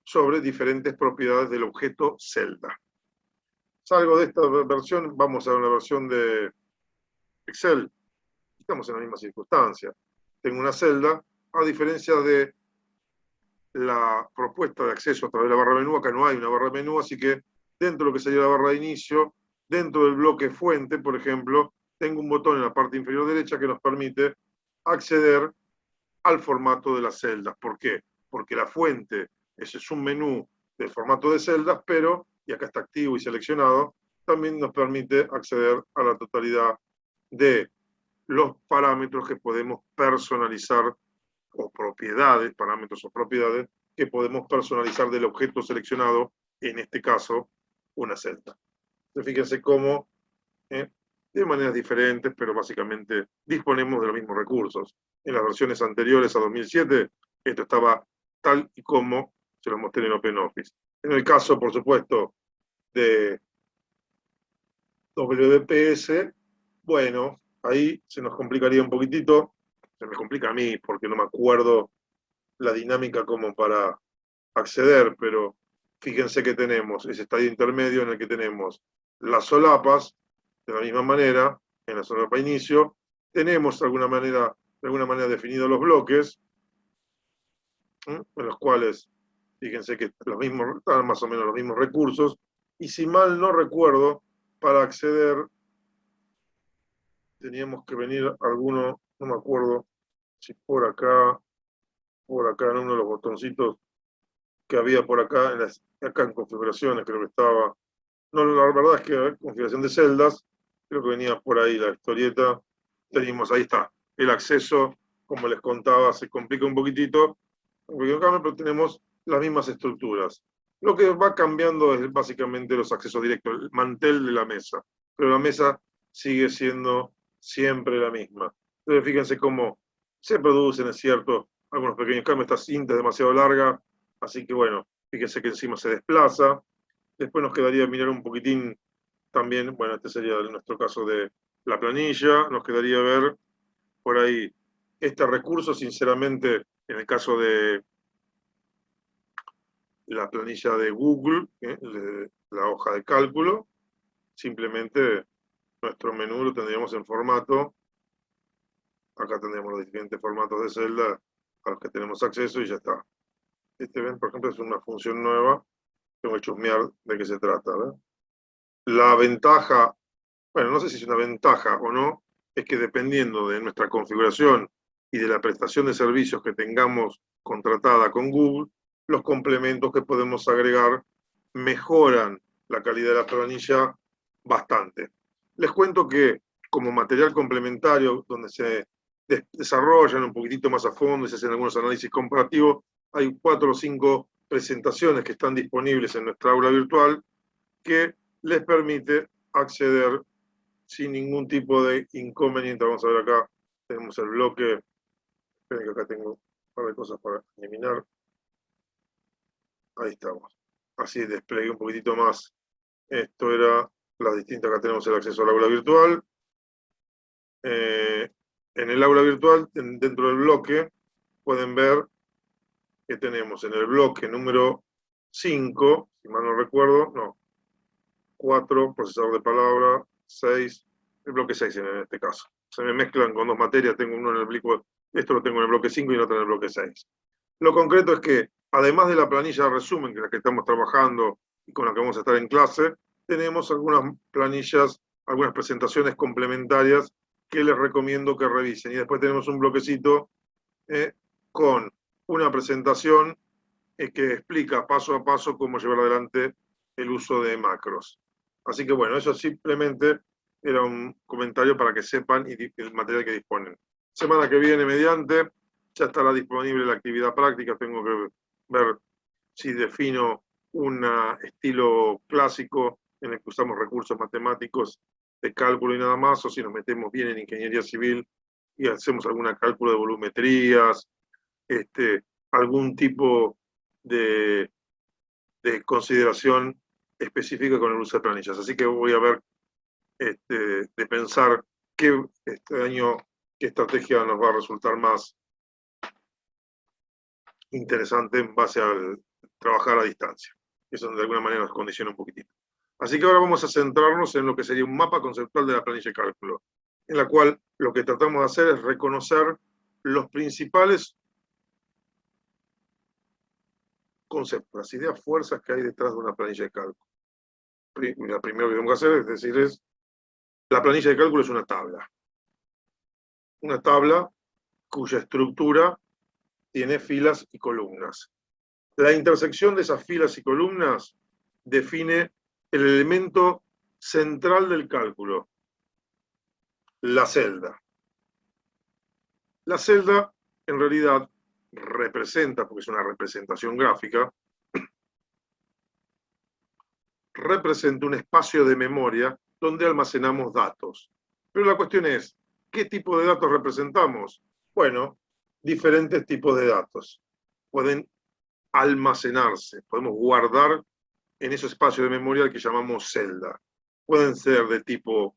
sobre diferentes propiedades del objeto celda. Salgo de esta versión, vamos a una versión de Excel. Estamos en la misma circunstancia. Tengo una celda, a diferencia de la propuesta de acceso a través de la barra de menú, acá no hay una barra de menú, así que dentro de lo que sería la barra de inicio, dentro del bloque fuente, por ejemplo, tengo un botón en la parte inferior derecha que nos permite acceder al formato de las celdas. ¿Por qué? Porque la fuente, ese es un menú del formato de celdas, pero, y acá está activo y seleccionado, también nos permite acceder a la totalidad de los parámetros que podemos personalizar, o propiedades, parámetros o propiedades, que podemos personalizar del objeto seleccionado, en este caso, una celda. Entonces, fíjense cómo, de maneras diferentes, pero básicamente disponemos de los mismos recursos. En las versiones anteriores a 2007, esto estaba tal y como se lo mostré en OpenOffice. En el caso, por supuesto, de WPS, bueno, ahí se nos complicaría un poquitito, se me complica a mí porque no me acuerdo la dinámica como para acceder, pero fíjense que tenemos ese estadio intermedio en el que tenemos las solapas, de la misma manera, en la solapa inicio, tenemos de alguna manera definidos los bloques, en los cuales, fíjense que los mismos, están más o menos los mismos recursos, y si mal no recuerdo, para acceder teníamos que venir alguno, no me acuerdo si por acá en uno de los botoncitos que había por acá, acá en configuraciones creo que estaba. No, la verdad es que configuración de celdas, creo que venía por ahí la historieta. Tenemos, ahí está, el acceso, como les contaba, se complica un poquitito, pero tenemos las mismas estructuras. Lo que va cambiando es básicamente los accesos directos, el mantel de la mesa, pero la mesa sigue siendo siempre la misma. Entonces fíjense cómo se producen, es cierto, algunos pequeños cambios. Esta cinta es demasiado larga, así que bueno, fíjense que encima se desplaza. Después nos quedaría mirar un poquitín también, bueno, este sería nuestro caso de la planilla, nos quedaría ver por ahí este recurso, sinceramente, en el caso de la planilla de Google, la hoja de cálculo, simplemente nuestro menú lo tendríamos en formato, acá tendríamos los diferentes formatos de celda a los que tenemos acceso y ya está. Este, ven, por ejemplo, es una función nueva, tengo que chusmear de qué se trata, ¿verdad? La ventaja, bueno, no sé si es una ventaja o no, es que dependiendo de nuestra configuración y de la prestación de servicios que tengamos contratada con Google, los complementos que podemos agregar mejoran la calidad de la planilla bastante. Les cuento que como material complementario, donde se desarrollan un poquitito más a fondo y se hacen algunos análisis comparativos, hay 4 o 5 presentaciones que están disponibles en nuestra aula virtual que les permite acceder sin ningún tipo de inconveniente. Vamos a ver acá, tenemos el bloque, esperen que acá tengo un par de cosas para eliminar. Ahí estamos. Así desplegué un poquitito más. Esto era las distintas, acá tenemos el acceso al aula virtual. En el aula virtual, dentro del bloque, pueden ver que tenemos en el bloque número 5, si mal no recuerdo, no, 4, procesador de palabra, 6, el bloque 6 en este caso. Se me mezclan con dos materias, tengo uno en el bloque, esto lo tengo en el bloque 5 y otro en el bloque 6. Lo concreto es que, además de la planilla de resumen, que es la que estamos trabajando y con la que vamos a estar en clase, tenemos algunas planillas, algunas presentaciones complementarias que les recomiendo que revisen. Y después tenemos un bloquecito con una presentación que explica paso a paso cómo llevar adelante el uso de macros. Así que bueno, eso simplemente era un comentario para que sepan el material que disponen. Semana que viene, mediante, ya estará disponible la actividad práctica. Tengo que ver si defino un estilo clásico en el que usamos recursos matemáticos de cálculo y nada más, o si nos metemos bien en ingeniería civil y hacemos algún cálculo de volumetrías, algún tipo de consideración específica con el uso de planillas. Así que voy a ver de pensar qué este año, qué estrategia nos va a resultar más interesante en base al trabajar a distancia. Eso de alguna manera nos condiciona un poquitito. Así que ahora vamos a centrarnos en lo que sería un mapa conceptual de la planilla de cálculo, en la cual lo que tratamos de hacer es reconocer los principales conceptos, las ideas fuerzas que hay detrás de una planilla de cálculo. Lo primero que tengo que hacer es la planilla de cálculo es una tabla cuya estructura tiene filas y columnas. La intersección de esas filas y columnas define el elemento central del cálculo, la celda. La celda, en realidad, representa, porque es una representación gráfica, representa un espacio de memoria donde almacenamos datos. Pero la cuestión es, ¿qué tipo de datos representamos? Bueno, diferentes tipos de datos. Pueden almacenarse, podemos guardar en ese espacio de memoria que llamamos celda. Pueden ser de tipo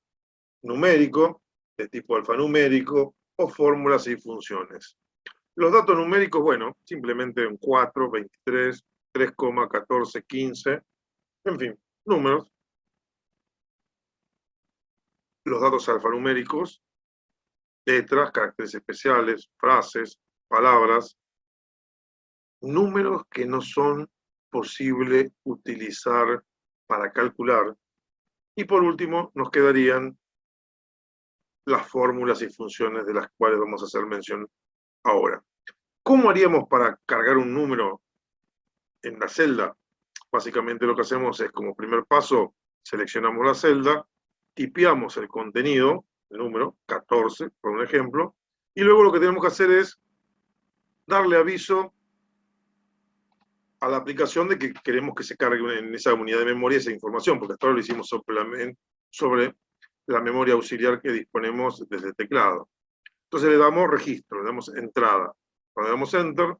numérico, de tipo alfanumérico, o fórmulas y funciones. Los datos numéricos, bueno, simplemente un 4, 23, 3,14, 15, en fin, números. Los datos alfanuméricos, letras, caracteres especiales, frases, palabras, números que no son posible utilizar para calcular. Y por último, nos quedarían las fórmulas y funciones de las cuales vamos a hacer mención ahora. ¿Cómo haríamos para cargar un número en la celda? Básicamente lo que hacemos es, como primer paso, seleccionamos la celda, tipeamos el contenido, el número 14, por un ejemplo, y luego lo que tenemos que hacer es darle aviso a la aplicación de que queremos que se cargue en esa unidad de memoria esa información, porque hasta ahora lo hicimos sobre la memoria auxiliar que disponemos desde el teclado. Entonces le damos registro, le damos entrada. Cuando le damos enter,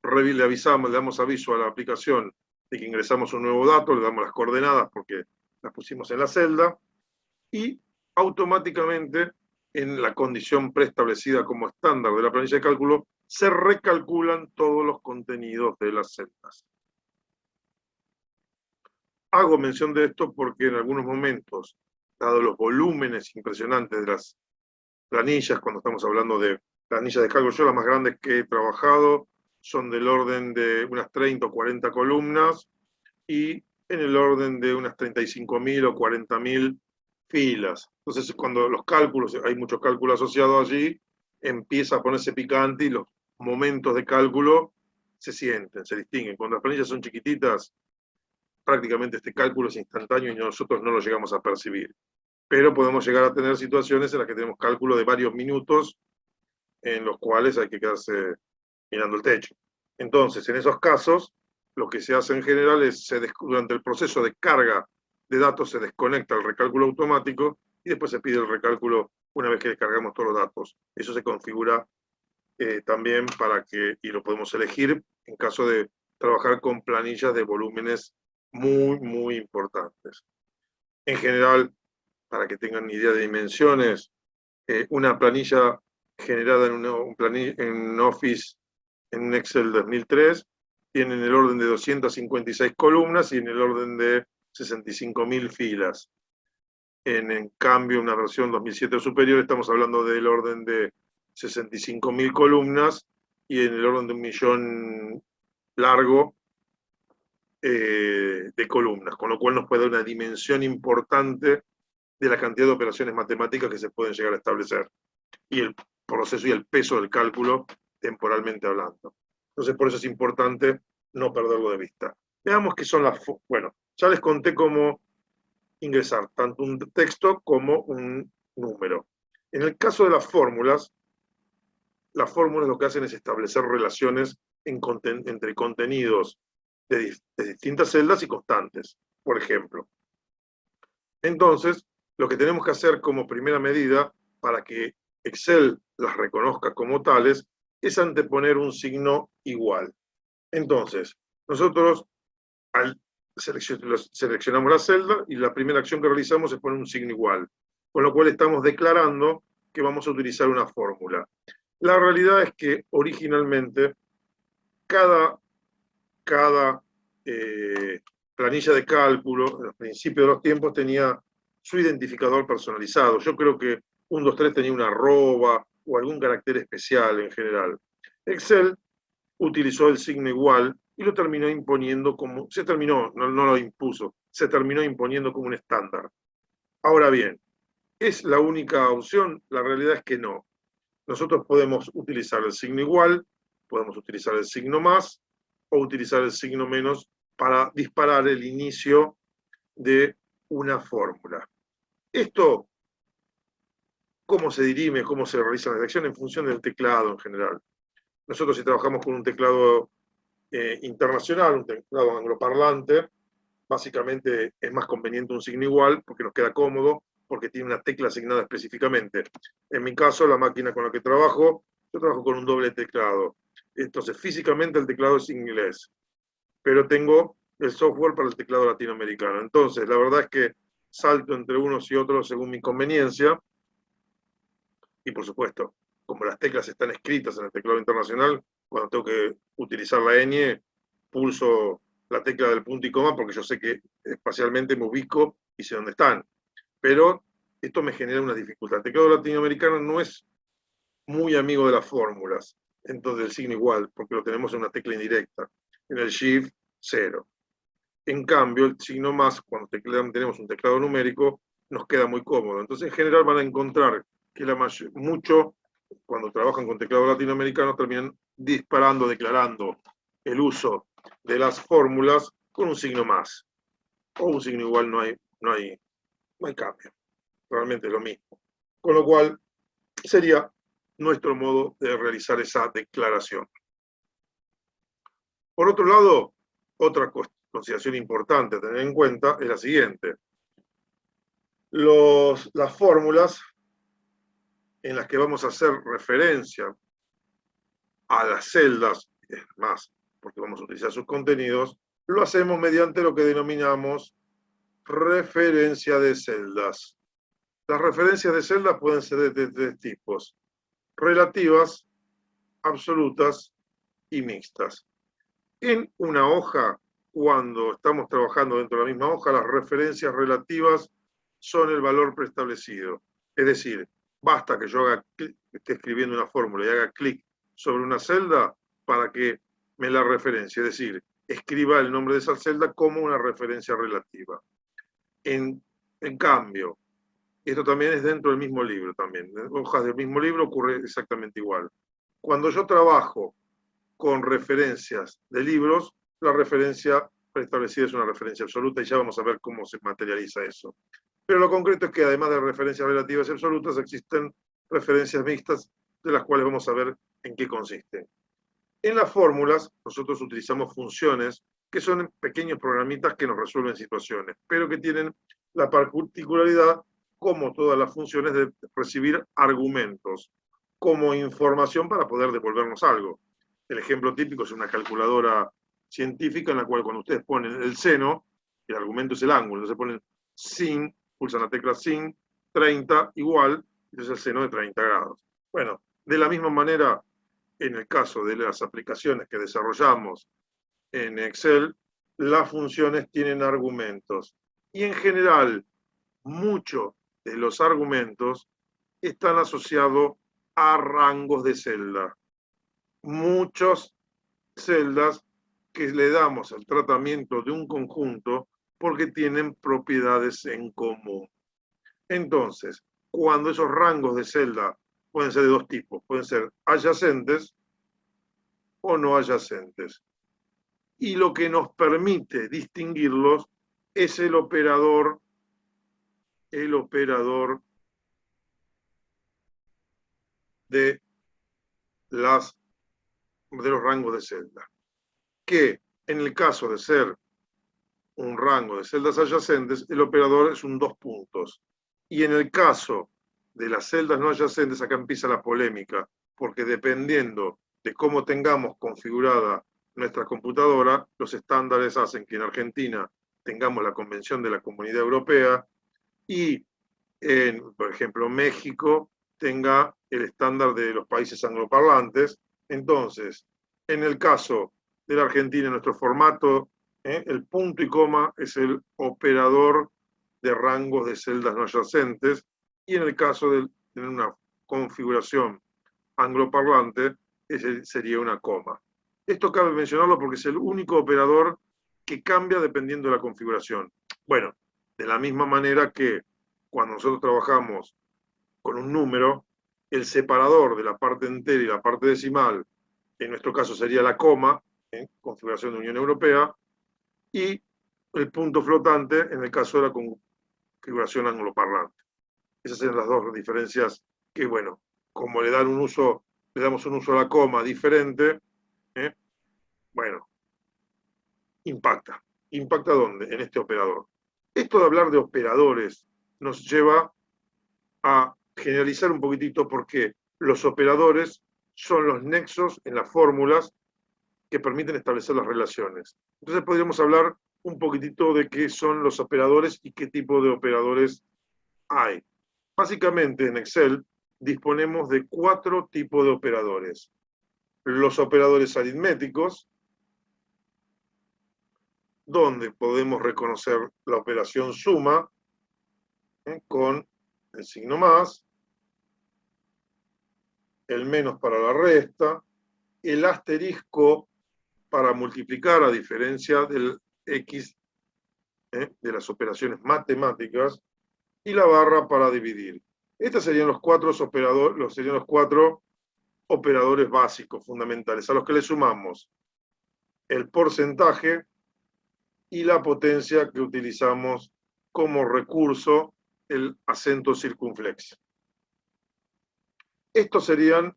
le damos aviso a la aplicación de que ingresamos un nuevo dato, le damos las coordenadas porque las pusimos en la celda, y automáticamente, en la condición preestablecida como estándar de la planilla de cálculo, se recalculan todos los contenidos de las celdas. Hago mención de esto porque en algunos momentos, dado los volúmenes impresionantes de las planillas, cuando estamos hablando de planillas de cálculo, yo las más grandes que he trabajado son del orden de unas 30 o 40 columnas y en el orden de unas 35.000 o 40.000 filas. Entonces, cuando los cálculos, hay mucho cálculo asociado allí, empieza a ponerse picante y los momentos de cálculo se sienten, se distinguen. Cuando las planillas son chiquititas, prácticamente este cálculo es instantáneo y nosotros no lo llegamos a percibir. Pero podemos llegar a tener situaciones en las que tenemos cálculo de varios minutos en los cuales hay que quedarse mirando el techo. Entonces, en esos casos, lo que se hace en general es, durante el proceso de carga de datos, se desconecta el recálculo automático y después se pide el recálculo una vez que descargamos todos los datos. Eso se configura también para que, y lo podemos elegir en caso de trabajar con planillas de volúmenes muy, muy importantes. En general, para que tengan idea de dimensiones, una planilla generada en Office, en un Excel 2003, tiene en el orden de 256 columnas y en el orden de 65.000 filas. En cambio, una versión 2007 o superior, estamos hablando del orden de 65.000 columnas y en el orden de 1.000.000 largo de columnas, con lo cual nos puede dar una dimensión importante de la cantidad de operaciones matemáticas que se pueden llegar a establecer y el proceso y el peso del cálculo temporalmente hablando. Entonces, por eso es importante no perderlo de vista. Veamos qué son las... Bueno, ya les conté cómo ingresar tanto un texto como un número. En el caso de las fórmulas lo que hacen es establecer relaciones entre contenidos de distintas celdas y constantes, por ejemplo. Entonces, lo que tenemos que hacer como primera medida para que Excel las reconozca como tales es anteponer un signo igual. Entonces, nosotros seleccionamos la celda y la primera acción que realizamos es poner un signo igual, con lo cual estamos declarando que vamos a utilizar una fórmula. La realidad es que originalmente cada planilla de cálculo, en los principios de los tiempos, tenía su identificador personalizado. Yo creo que 1, 2, 3 tenía una arroba o algún carácter especial en general. Excel utilizó el signo igual y lo terminó imponiendo como, no lo impuso, se terminó imponiendo como un estándar. Ahora bien, ¿es la única opción? La realidad es que no. Nosotros podemos utilizar el signo igual, podemos utilizar el signo más o utilizar el signo menos para disparar el inicio de una fórmula. Esto, ¿cómo se dirime, cómo se realiza la elección? En función del teclado en general. Nosotros si trabajamos con un teclado internacional, un teclado angloparlante, básicamente es más conveniente un signo igual porque nos queda cómodo, porque tiene una tecla asignada específicamente. En mi caso, la máquina con la que trabajo, yo trabajo con un doble teclado. Entonces, físicamente el teclado es inglés, pero tengo el software para el teclado latinoamericano. Entonces, la verdad es que salto entre unos y otros según mi conveniencia, y por supuesto, como las teclas están escritas en el teclado internacional, cuando tengo que utilizar la ñ, pulso la tecla del punto y coma porque yo sé que espacialmente me ubico y sé dónde están. Pero esto me genera una dificultad. El teclado latinoamericano no es muy amigo de las fórmulas, entonces el signo igual, porque lo tenemos en una tecla indirecta. En el Shift, 0. En cambio, el signo más, cuando tenemos un teclado numérico, nos queda muy cómodo. Entonces, en general van a encontrar que mucho, cuando trabajan con teclado latinoamericano, terminan disparando, declarando el uso de las fórmulas con un signo más. O un signo igual, no hay cambio. Realmente es lo mismo. Con lo cual, sería nuestro modo de realizar esa declaración. Por otro lado, otra consideración importante a tener en cuenta es la siguiente. Las fórmulas en las que vamos a hacer referencia a las celdas, es más, porque vamos a utilizar sus contenidos, lo hacemos mediante lo que denominamos referencia de celdas. Las referencias de celdas pueden ser de tres tipos: relativas, absolutas y mixtas. En una hoja, cuando estamos trabajando dentro de la misma hoja, las referencias relativas son el valor preestablecido. Es decir, basta que yo esté escribiendo una fórmula y haga clic sobre una celda para que me la referencie. Es decir, escriba el nombre de esa celda como una referencia relativa. En cambio, esto también es dentro del mismo libro también. En hojas del mismo libro ocurre exactamente igual. Cuando yo trabajo con referencias de libros, la referencia preestablecida es una referencia absoluta y ya vamos a ver cómo se materializa eso. Pero lo concreto es que además de referencias relativas y absolutas, existen referencias mixtas, de las cuales vamos a ver en qué consisten. En las fórmulas, nosotros utilizamos funciones que son pequeños programitas que nos resuelven situaciones, pero que tienen la particularidad, como todas las funciones, de recibir argumentos como información para poder devolvernos algo. El ejemplo típico es una calculadora científica en la cual cuando ustedes ponen el seno, el argumento es el ángulo, entonces ponen sin, pulsan la tecla sin, 30 igual, entonces el seno de 30 grados. Bueno, de la misma manera, en el caso de las aplicaciones que desarrollamos en Excel, las funciones tienen argumentos. Y en general, muchos de los argumentos están asociados a rangos de celda. Muchas celdas que le damos al tratamiento de un conjunto porque tienen propiedades en común. Entonces, cuando esos rangos de celda pueden ser de dos tipos, pueden ser adyacentes o no adyacentes. Y lo que nos permite distinguirlos es el operador de los rangos de celda, que en el caso de ser un rango de celdas adyacentes, el operador es un 2 puntos. Y en el caso de las celdas no adyacentes, acá empieza la polémica, porque dependiendo de cómo tengamos configurada nuestra computadora, los estándares hacen que en Argentina tengamos la Convención de la Comunidad Europea y en, por ejemplo, México tenga el estándar de los países angloparlantes. Entonces, en el caso de la Argentina, en nuestro formato, el punto y coma es el operador de rangos de celdas no adyacentes, y en el caso de tener una configuración angloparlante, ese sería una coma. Esto cabe mencionarlo porque es el único operador que cambia dependiendo de la configuración. Bueno, de la misma manera que cuando nosotros trabajamos con un número, el separador de la parte entera y la parte decimal, en nuestro caso sería la coma, configuración de Unión Europea, y el punto flotante en el caso de la configuración angloparlante. Esas son las dos diferencias que, bueno, como le dan un uso le damos un uso a la coma diferente, bueno, impacta. ¿Impacta dónde? En este operador. Esto de hablar de operadores nos lleva a generalizar un poquitito porque los operadores son los nexos en las fórmulas que permiten establecer las relaciones. Entonces podríamos hablar un poquitito de qué son los operadores y qué tipo de operadores hay. Básicamente en Excel disponemos de 4 tipos de operadores. Los operadores aritméticos, donde podemos reconocer la operación suma con el signo más, el menos para la resta, el asterisco para multiplicar a diferencia del X de las operaciones matemáticas y la barra para dividir. Estos serían los 4 operadores básicos, fundamentales, a los que le sumamos el porcentaje y la potencia que utilizamos como recurso, el acento circunflex. Estos serían,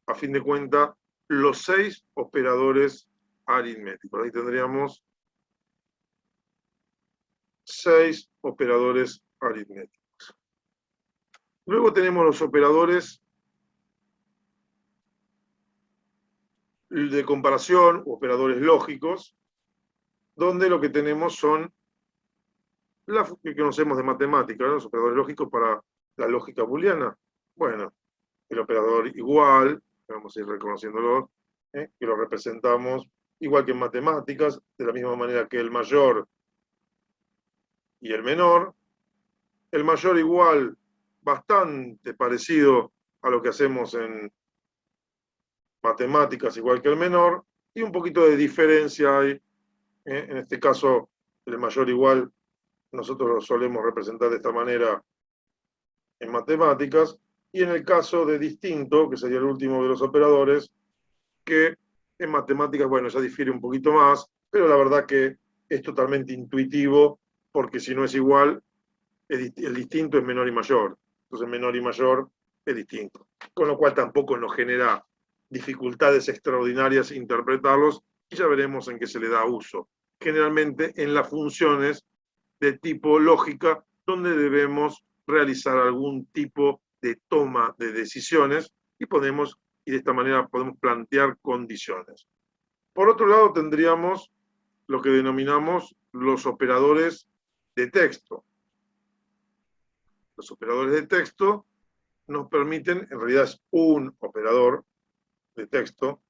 a fin de cuentas, los 6 operadores aritméticos. Ahí tendríamos 6 operadores aritméticos. Luego tenemos los operadores de comparación, operadores lógicos, donde lo que tenemos son la que conocemos de matemática, ¿no? Los operadores lógicos para la lógica booleana. Bueno, el operador igual, vamos a ir reconociéndolo, que lo representamos igual que en matemáticas, de la misma manera que el mayor y el menor. El mayor igual, bastante parecido a lo que hacemos en matemáticas, igual que el menor, y un poquito de diferencia hay. En este caso, el mayor igual, nosotros lo solemos representar de esta manera en matemáticas, y en el caso de distinto, que sería el último de los operadores, que en matemáticas, bueno, ya difiere un poquito más, pero la verdad que es totalmente intuitivo, porque si no es igual, el distinto es menor y mayor. Entonces menor y mayor es distinto. Con lo cual tampoco nos genera dificultades extraordinarias interpretarlos, y ya veremos en qué se le da uso. Generalmente en las funciones de tipo lógica, donde debemos realizar algún tipo de toma de decisiones y de esta manera podemos plantear condiciones. Por otro lado, tendríamos lo que denominamos los operadores de texto. Los operadores de texto nos permiten, en realidad es un operador de texto,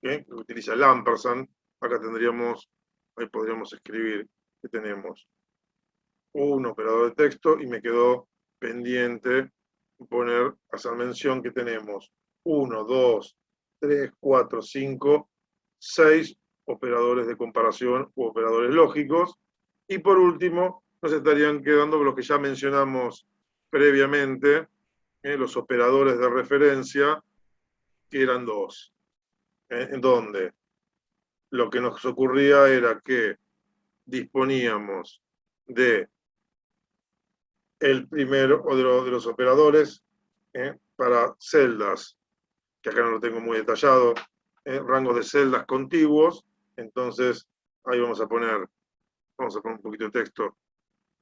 que utiliza el ampersand. Acá tendríamos, ahí podríamos escribir que tenemos un operador de texto y me quedó pendiente hacer mención que tenemos 1, 2, 3, 4, 5, 6 operadores de comparación u operadores lógicos. Y por último, nos estarían quedando los que ya mencionamos previamente, los operadores de referencia, que eran 2. En donde lo que nos ocurría era que disponíamos de el primero de los operadores para celdas, que acá no lo tengo muy detallado, rangos de celdas contiguos. Entonces ahí vamos a poner un poquito de texto,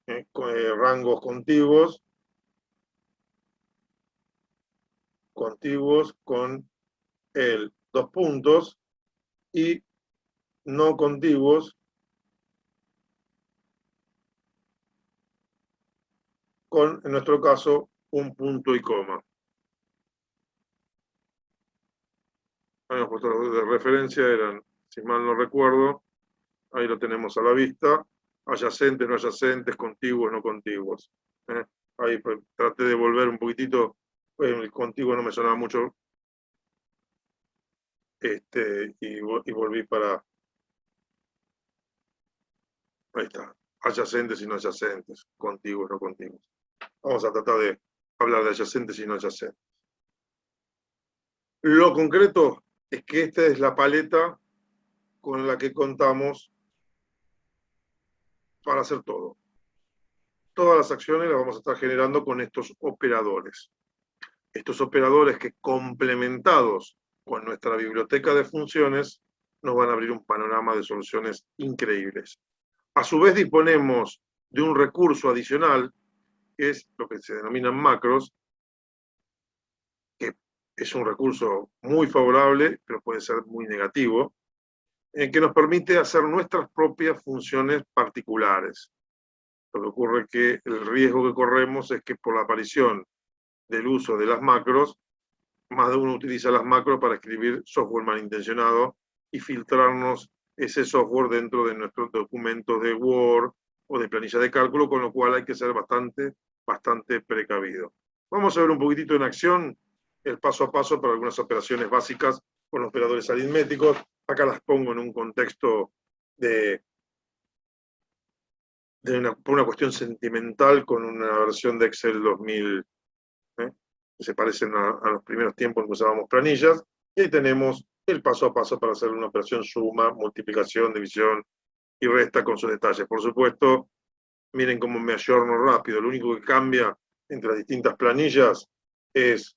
rangos contiguos con el 2 puntos, y no contiguos con, en nuestro caso, un punto y coma. Los puestos de referencia eran, si mal no recuerdo, ahí lo tenemos a la vista, adyacentes, no adyacentes, contiguos, no contiguos. Ahí pues, traté de volver un poquitito, el contiguo no me sonaba mucho, y volví para, ahí está, adyacentes y no adyacentes, contiguos, no contiguos. Vamos a tratar de hablar de adyacentes y no adyacentes. Lo concreto es que esta es la paleta con la que contamos para hacer todo. Todas las acciones las vamos a estar generando con estos operadores. estos operadores que, complementados con nuestra biblioteca de funciones, nos van a abrir un panorama de soluciones increíbles. A su vez disponemos de un recurso adicional, que es lo que se denominan macros, que es un recurso muy favorable, pero puede ser muy negativo, que nos permite hacer nuestras propias funciones particulares. Lo que ocurre es que el riesgo que corremos es que por la aparición del uso de las macros, más de uno utiliza las macros para escribir software malintencionado y filtrarnos ese software dentro de nuestros documentos de Word o de planilla de cálculo, con lo cual hay que ser bastante precavido. Vamos a ver un poquitito en acción el paso a paso para algunas operaciones básicas con operadores aritméticos. Acá las pongo en un contexto por una cuestión sentimental con una versión de Excel 2000, que se parecen a los primeros tiempos en que usábamos planillas, y ahí tenemos el paso a paso para hacer una operación suma, multiplicación, división y resta con sus detalles. Por supuesto, miren cómo me ayorno rápido. Lo único que cambia entre las distintas planillas es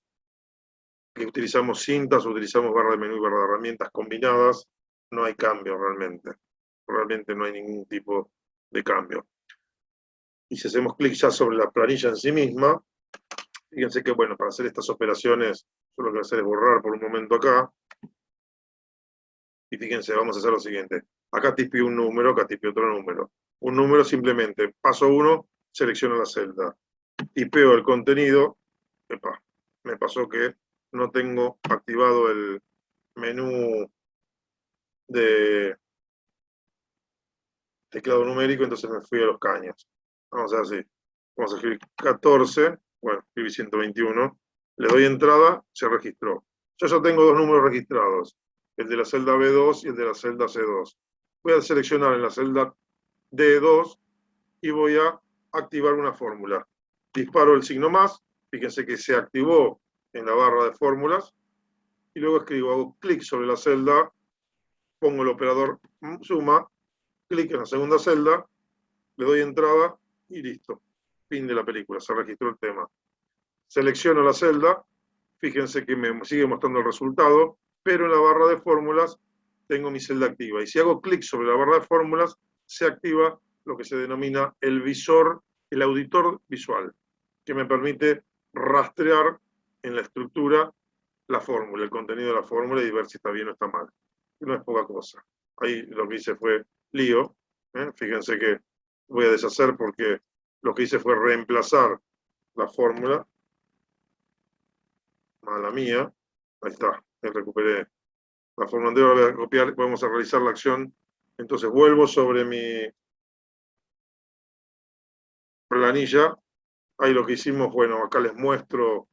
que utilizamos cintas, utilizamos barra de menú y barra de herramientas combinadas. No hay cambio realmente. Realmente no hay ningún tipo de cambio. Y si hacemos clic ya sobre la planilla en sí misma, fíjense que, bueno, para hacer estas operaciones, yo lo que voy a hacer es borrar por un momento acá. Y fíjense, vamos a hacer lo siguiente. Acá tipé un número, acá tipé otro número. Un número simplemente, paso 1, selecciono la celda. Tipeo el contenido. Epa, me pasó que no tengo activado el menú de teclado numérico, entonces me fui a los caños. Vamos a hacer así. Vamos a escribir 14, bueno, escribí 121. Le doy entrada, se registró. Yo ya tengo dos números registrados, el de la celda B2 y el de la celda C2. Voy a seleccionar en la celda D2 y voy a activar una fórmula. Disparo el signo más, fíjense que se activó en la barra de fórmulas, y luego escribo, hago clic sobre la celda, pongo el operador suma, clic en la segunda celda, le doy entrada y listo. Fin de la película, se registró el tema. Selecciono la celda, fíjense que me sigue mostrando el resultado, pero en la barra de fórmulas tengo mi celda activa. Y si hago clic sobre la barra de fórmulas, se activa lo que se denomina el visor, el auditor visual, que me permite rastrear en la estructura la fórmula, el contenido de la fórmula y ver si está bien o está mal. No es poca cosa. Ahí lo que hice fue lío. Fíjense que voy a deshacer porque lo que hice fue reemplazar la fórmula. Mala mía. Ahí está, recuperé la fórmula anterior. Voy a copiar, vamos a realizar la acción. Entonces vuelvo sobre mi planilla. Ahí lo que hicimos, bueno, acá les muestro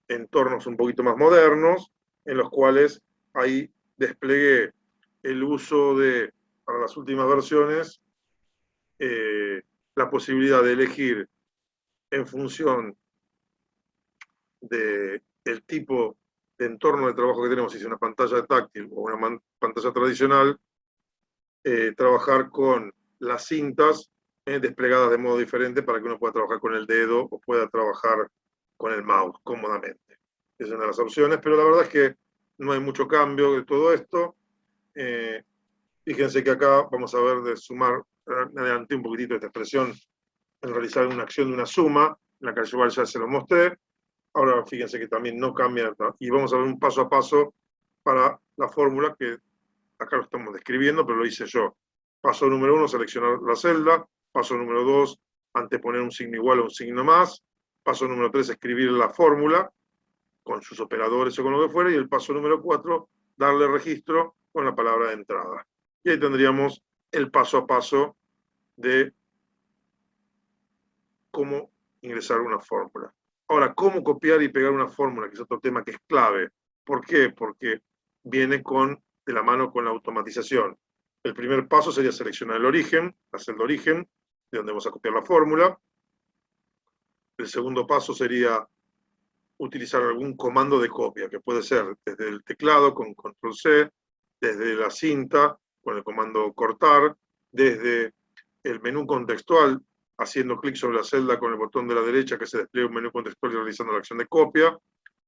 entornos un poquito más modernos, en los cuales ahí desplegué el uso de, para las últimas versiones, la posibilidad de elegir en función del tipo de entorno de trabajo que tenemos, si es una pantalla táctil o una pantalla tradicional, trabajar con las cintas desplegadas de modo diferente para que uno pueda trabajar con el dedo o pueda trabajar con el mouse cómodamente. Es una de las opciones, pero la verdad es que no hay mucho cambio de todo esto. Fíjense que acá vamos a ver de sumar, me adelanté un poquitito esta expresión, en realizar una acción de una suma, en la que ya se lo mostré. Ahora fíjense que también no cambia, y vamos a ver un paso a paso para la fórmula que acá lo estamos describiendo, pero lo hice yo. Paso número 1, seleccionar la celda. Paso número 2, anteponer un signo igual a un signo más. Paso número 3, escribir la fórmula con sus operadores o con lo que fuera. Y el paso número 4, darle registro con la palabra de entrada. Y ahí tendríamos el paso a paso de cómo ingresar una fórmula. Ahora, ¿cómo copiar y pegar una fórmula? Que es otro tema que es clave. ¿Por qué? Porque viene de la mano con la automatización. El primer paso sería seleccionar el origen, la celda origen, de donde vamos a copiar la fórmula. El segundo paso sería utilizar algún comando de copia, que puede ser desde el teclado con control C, desde la cinta con el comando cortar, desde el menú contextual, haciendo clic sobre la celda con el botón de la derecha que se despliega un menú contextual y realizando la acción de copia,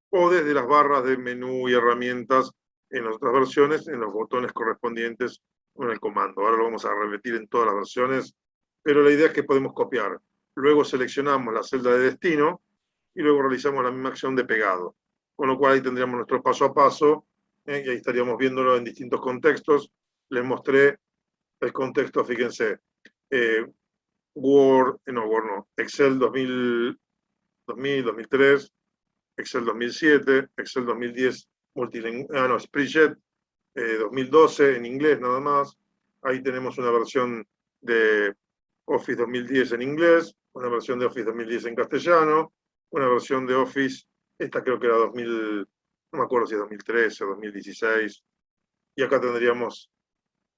o desde las barras de menú y herramientas en las otras versiones, en los botones correspondientes o en el comando. Ahora lo vamos a repetir en todas las versiones, pero la idea es que podemos copiar. Luego seleccionamos la celda de destino y luego realizamos la misma acción de pegado. Con lo cual ahí tendríamos nuestro paso a paso, y ahí estaríamos viéndolo en distintos contextos. Les mostré el contexto, fíjense, Word no, Excel 2000, 2003, Excel 2007, Excel 2010, Spreadsheet 2012 en inglés nada más. Ahí tenemos una versión de Office 2010 en inglés, una versión de Office 2010 en castellano, una versión de Office, esta creo que era 2000, no me acuerdo si es 2013 o 2016. Y acá tendríamos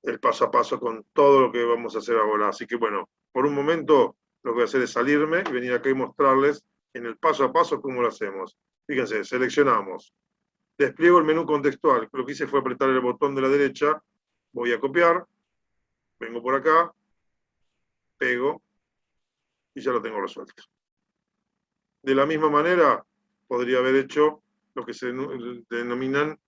el paso a paso con todo lo que vamos a hacer ahora. Así que bueno, por un momento lo que voy a hacer es salirme y venir acá y mostrarles en el paso a paso cómo lo hacemos. Fíjense, seleccionamos, despliego el menú contextual. Lo que hice fue apretar el botón de la derecha, voy a copiar, vengo por acá, pego y ya lo tengo resuelto. De la misma manera, podría haber hecho lo que se denominan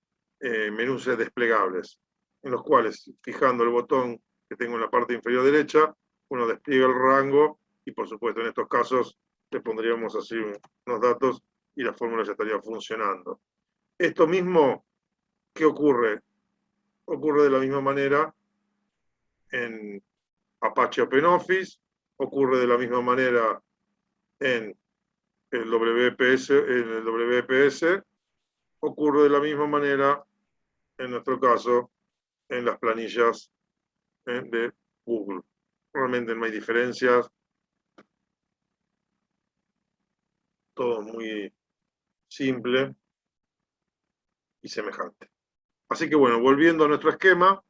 menús desplegables, en los cuales, fijando el botón que tengo en la parte inferior derecha, uno despliega el rango y, por supuesto, en estos casos le pondríamos así unos datos y la fórmula ya estaría funcionando. Esto mismo, ¿qué ocurre? Ocurre de la misma manera en Apache OpenOffice, ocurre de la misma manera en el WPS, ocurre de la misma manera, en nuestro caso, en las planillas de Google. Realmente no hay diferencias, todo muy simple y semejante. Así que bueno, volviendo a nuestro esquema,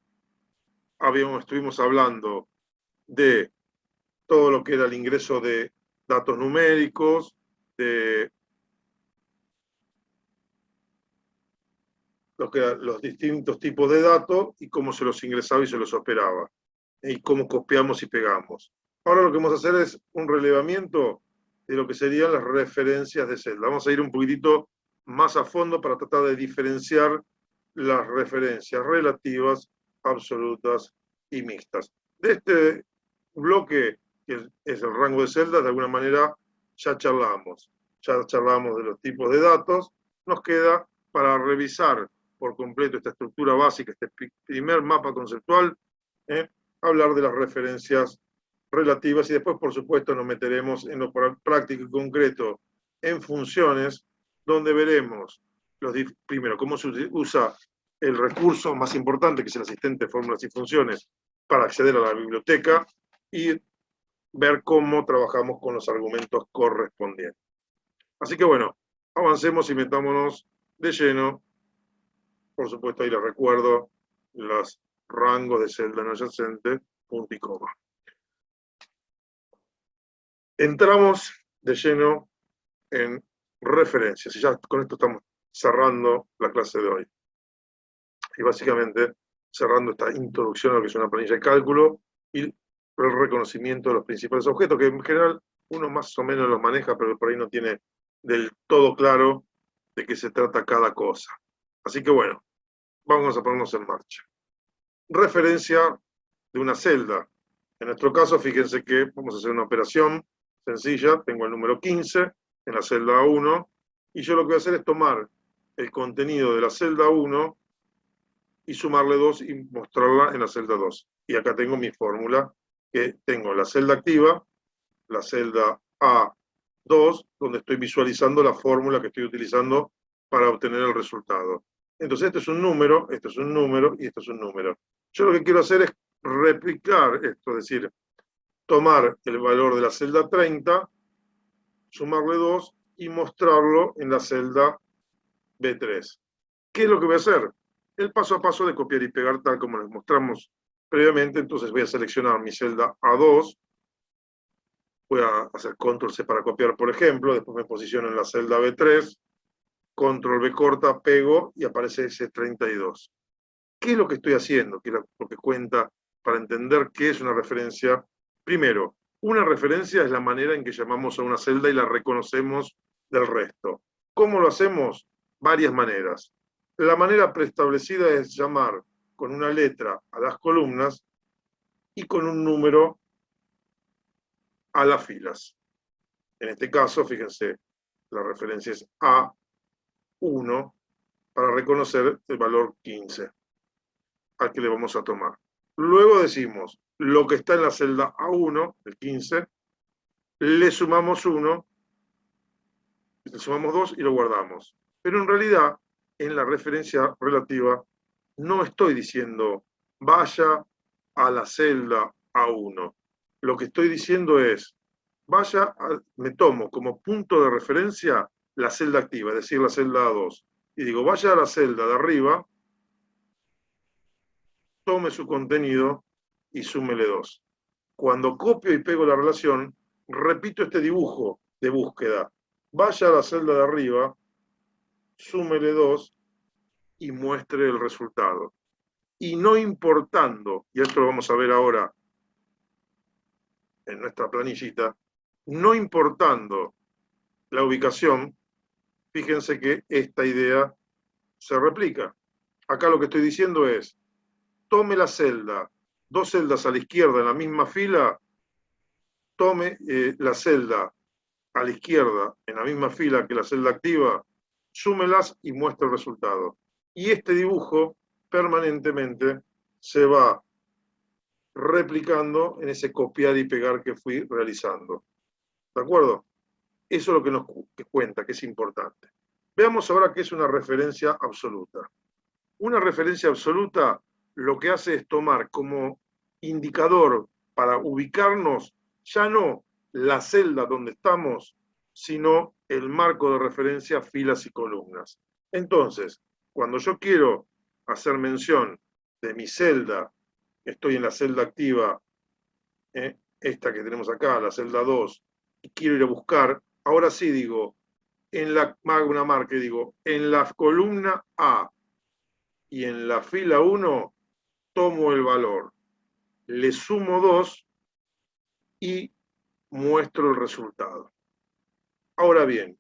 estuvimos hablando de todo lo que era el ingreso de datos numéricos, de lo que eran los distintos tipos de datos y cómo se los ingresaba y se los operaba, y cómo copiamos y pegamos. Ahora lo que vamos a hacer es un relevamiento de lo que serían las referencias de celda. Vamos a ir un poquitito más a fondo para tratar de diferenciar las referencias relativas, absolutas y mixtas. De este bloque, que es el rango de celdas, de alguna manera ya charlamos de los tipos de datos. Nos queda para revisar por completo esta estructura básica, este primer mapa conceptual, hablar de las referencias relativas y después, por supuesto, nos meteremos en lo práctico y concreto en funciones, donde veremos primero cómo se usa el recurso más importante, que es el asistente de fórmulas y funciones, para acceder a la biblioteca y ver cómo trabajamos con los argumentos correspondientes. Así que bueno, avancemos y metámonos de lleno. Por supuesto, ahí les recuerdo los rangos de celda no adyacente, punto y coma. Entramos de lleno en referencias, y ya con esto estamos cerrando la clase de hoy. Y básicamente cerrando esta introducción a lo que es una planilla de cálculo y el reconocimiento de los principales objetos, que en general uno más o menos los maneja, pero por ahí no tiene del todo claro de qué se trata cada cosa. Así que bueno, vamos a ponernos en marcha. Referencia de una celda. En nuestro caso, fíjense que vamos a hacer una operación sencilla. Tengo el número 15 en la celda 1, y yo lo que voy a hacer es tomar el contenido de la celda 1 y sumarle 2 y mostrarla en la celda 2. Y acá tengo mi fórmula, que tengo la celda activa, la celda A2, donde estoy visualizando la fórmula que estoy utilizando para obtener el resultado. Entonces, este es un número, este es un número y este es un número. Yo lo que quiero hacer es replicar esto, es decir, tomar el valor de la celda 30, sumarle 2 y mostrarlo en la celda B3. ¿Qué es lo que voy a hacer? El paso a paso de copiar y pegar tal como les mostramos previamente. Entonces voy a seleccionar mi celda A2, voy a hacer control C para copiar, por ejemplo, después me posiciono en la celda B3, control B corta, pego y aparece ese 32. ¿Qué es lo que estoy haciendo? ¿Qué es lo que cuenta para entender qué es una referencia? Primero, una referencia es la manera en que llamamos a una celda y la reconocemos del resto. ¿Cómo lo hacemos? varias maneras. La manera preestablecida es llamar con una letra a las columnas y con un número a las filas. En este caso, fíjense, la referencia es A1 para reconocer el valor 15 al que le vamos a tomar. Luego decimos lo que está en la celda A1, el 15, le sumamos 1, le sumamos 2 y lo guardamos. Pero en realidad, en la referencia relativa, no estoy diciendo vaya a la celda A1. Lo que estoy diciendo es, me tomo como punto de referencia la celda activa, es decir, la celda A2. Y digo, vaya a la celda de arriba, tome su contenido y súmele 2. Cuando copio y pego la relación, repito este dibujo de búsqueda. Vaya a la celda de arriba, súmele 2 y muestre el resultado. Y no importando, y esto lo vamos a ver ahora en nuestra planillita, no importando la ubicación, fíjense que esta idea se replica. Acá lo que estoy diciendo es, tome la celda, 2 celdas a la izquierda en la misma fila, tome la celda a la izquierda en la misma fila que la celda activa, súmelas y muestre el resultado. Y este dibujo permanentemente se va replicando en ese copiar y pegar que fui realizando. ¿De acuerdo? Eso es lo que nos cuenta, que es importante. Veamos ahora qué es una referencia absoluta. Una referencia absoluta lo que hace es tomar como indicador para ubicarnos ya no la celda donde estamos, sino el marco de referencia, filas y columnas. Entonces, cuando yo quiero hacer mención de mi celda, estoy en la celda activa, esta que tenemos acá, la celda 2, y quiero ir a buscar, ahora sí digo, hago una marca y digo, en la columna A y en la fila 1 tomo el valor, le sumo 2 y muestro el resultado. Ahora bien,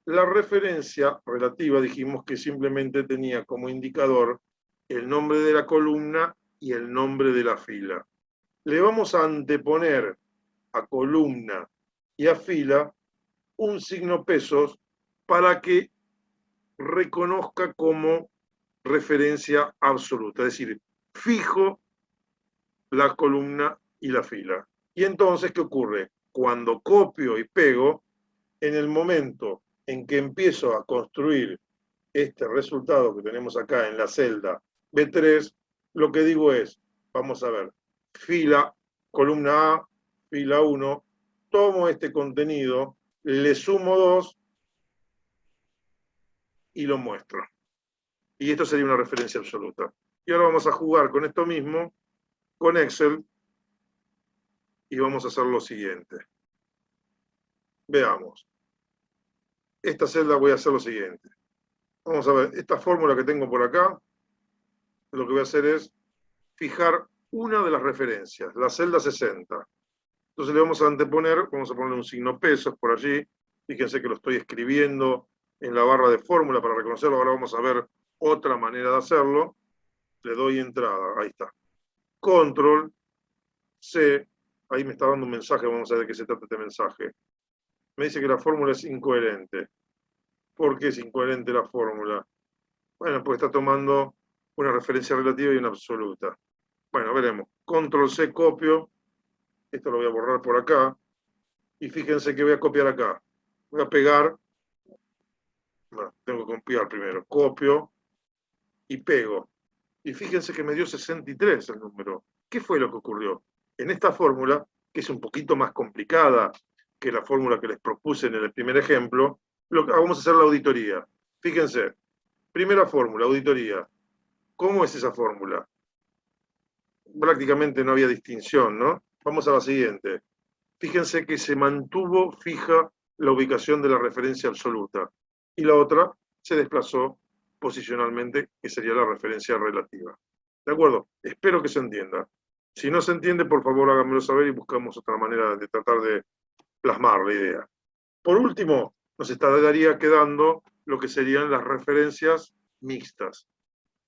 la referencia relativa dijimos que simplemente tenía como indicador el nombre de la columna y el nombre de la fila. Le vamos a anteponer a columna y a fila un signo pesos para que reconozca como referencia absoluta, es decir, fijo la columna y la fila. Y entonces, ¿qué ocurre? Cuando copio y pego, en el momento en que empiezo a construir este resultado que tenemos acá en la celda B3, lo que digo es, vamos a ver, fila, columna A, fila 1, tomo este contenido, le sumo 2 y lo muestro. Y esto sería una referencia absoluta. Y ahora vamos a jugar con esto mismo, con Excel, y vamos a hacer lo siguiente. Veamos. Esta celda voy a hacer lo siguiente. Vamos a ver, esta fórmula que tengo por acá, lo que voy a hacer es fijar una de las referencias, la celda 60. Entonces le vamos a anteponer, vamos a poner un signo pesos por allí. Fíjense que lo estoy escribiendo en la barra de fórmula para reconocerlo. Ahora vamos a ver otra manera de hacerlo. Le doy entrada, ahí está. Control, C, ahí me está dando un mensaje, vamos a ver de qué se trata este mensaje. Me dice que la fórmula es incoherente. ¿Por qué es incoherente la fórmula? Bueno, porque está tomando una referencia relativa y una absoluta. Bueno, veremos. Control C, copio. Esto lo voy a borrar por acá. Y fíjense que voy a copiar acá. Voy a pegar. Bueno, tengo que copiar primero. Copio y pego. Y fíjense que me dio 63 el número. ¿Qué fue lo que ocurrió? En esta fórmula, que es un poquito más complicada que la fórmula que les propuse en el primer ejemplo, vamos a hacer la auditoría. Fíjense, primera fórmula, auditoría. ¿Cómo es esa fórmula? Prácticamente no había distinción, ¿no? Vamos a la siguiente. Fíjense que se mantuvo fija la ubicación de la referencia absoluta y la otra se desplazó posicionalmente, que sería la referencia relativa. ¿De acuerdo? Espero que se entienda. Si no se entiende, por favor háganmelo saber y buscamos otra manera de tratar de plasmar la idea. Por último, nos estaría quedando lo que serían las referencias mixtas.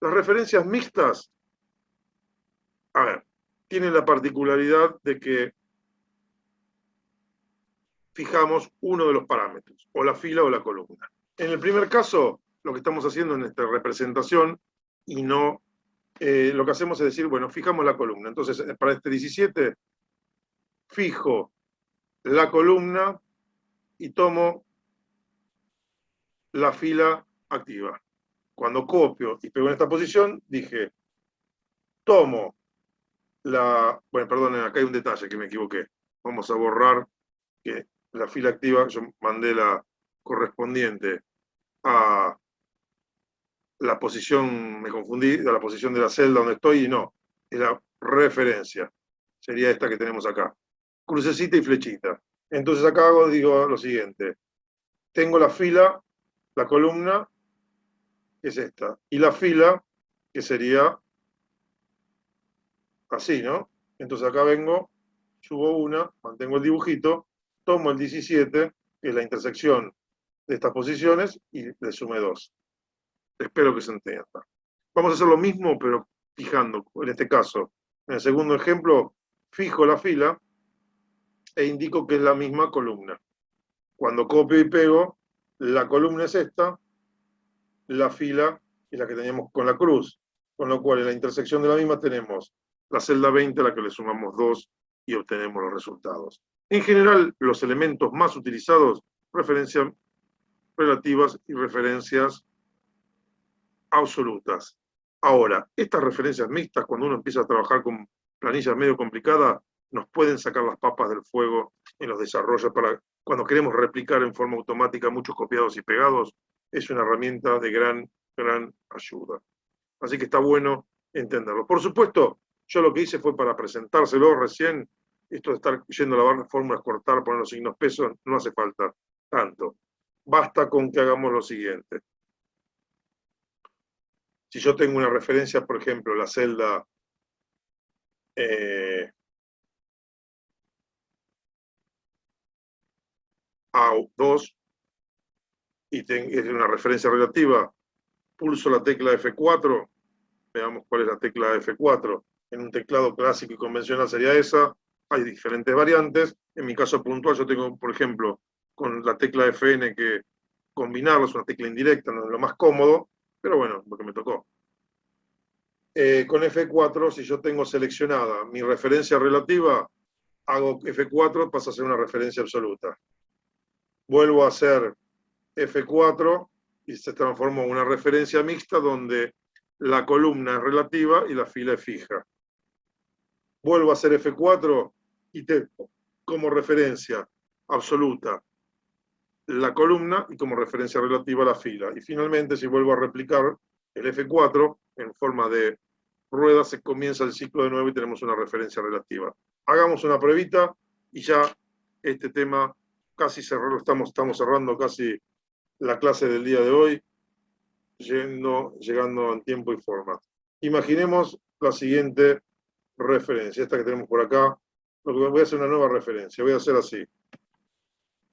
Las referencias mixtas, a ver, tienen la particularidad de que fijamos uno de los parámetros, o la fila o la columna. En el primer caso, lo que estamos haciendo en esta representación, y no, lo que hacemos es decir, bueno, fijamos la columna. Entonces, para este 17, fijo la columna y tomo la fila activa. Cuando copio y pego en esta posición, dije, tomo la... Bueno, perdonen, acá hay un detalle que me equivoqué. Vamos a borrar que la fila activa, yo mandé la correspondiente a la posición, me confundí, a la posición de la celda donde estoy, y no, es la referencia. Sería esta que tenemos acá. Crucecita y flechita. Entonces acá digo lo siguiente. Tengo la fila, la columna, que es esta, y la fila, que sería así, ¿no? Entonces acá vengo, subo una, mantengo el dibujito, tomo el 17, que es la intersección de estas posiciones, y le sumé 2. Espero que se entienda. Vamos a hacer lo mismo, pero fijando, en este caso, en el segundo ejemplo, fijo la fila e indico que es la misma columna. Cuando copio y pego, la columna es esta, la fila es la que teníamos con la cruz, con lo cual en la intersección de la misma tenemos la celda 20 a la que le sumamos 2 y obtenemos los resultados. En general, los elementos más utilizados, referencias relativas y referencias absolutas. Ahora, estas referencias mixtas, cuando uno empieza a trabajar con planillas medio complicadas, nos pueden sacar las papas del fuego en los desarrollos para cuando queremos replicar en forma automática muchos copiados y pegados, es una herramienta de gran ayuda. Así que está bueno entenderlo. Por supuesto, yo lo que hice fue para presentárselo recién, esto de estar yendo a lavar las fórmulas, cortar, poner los signos pesos, no hace falta tanto. Basta con que hagamos lo siguiente. Si yo tengo una referencia, por ejemplo, la celda A2, y es una referencia relativa, pulso la tecla F4, veamos cuál es la tecla F4. En un teclado clásico y convencional sería esa, hay diferentes variantes. En mi caso puntual yo tengo, por ejemplo, con la tecla FN que combinarlo, es una tecla indirecta, no es lo más cómodo, pero bueno, lo que me tocó. Con F4, si yo tengo seleccionada mi referencia relativa, hago F4, pasa a ser una referencia absoluta. Vuelvo a hacer F4 y se transformó en una referencia mixta donde la columna es relativa y la fila es fija. Vuelvo a hacer F4 y tengo como referencia absoluta la columna y como referencia relativa la fila. Y finalmente, si vuelvo a replicar el F4 en forma de rueda, se comienza el ciclo de nuevo y tenemos una referencia relativa. Hagamos una pruebita y ya este tema casi cerrado, estamos cerrando casi la clase del día de hoy, llegando en tiempo y forma. Imaginemos la siguiente referencia, esta que tenemos por acá. Voy a hacer una nueva referencia, voy a hacer así.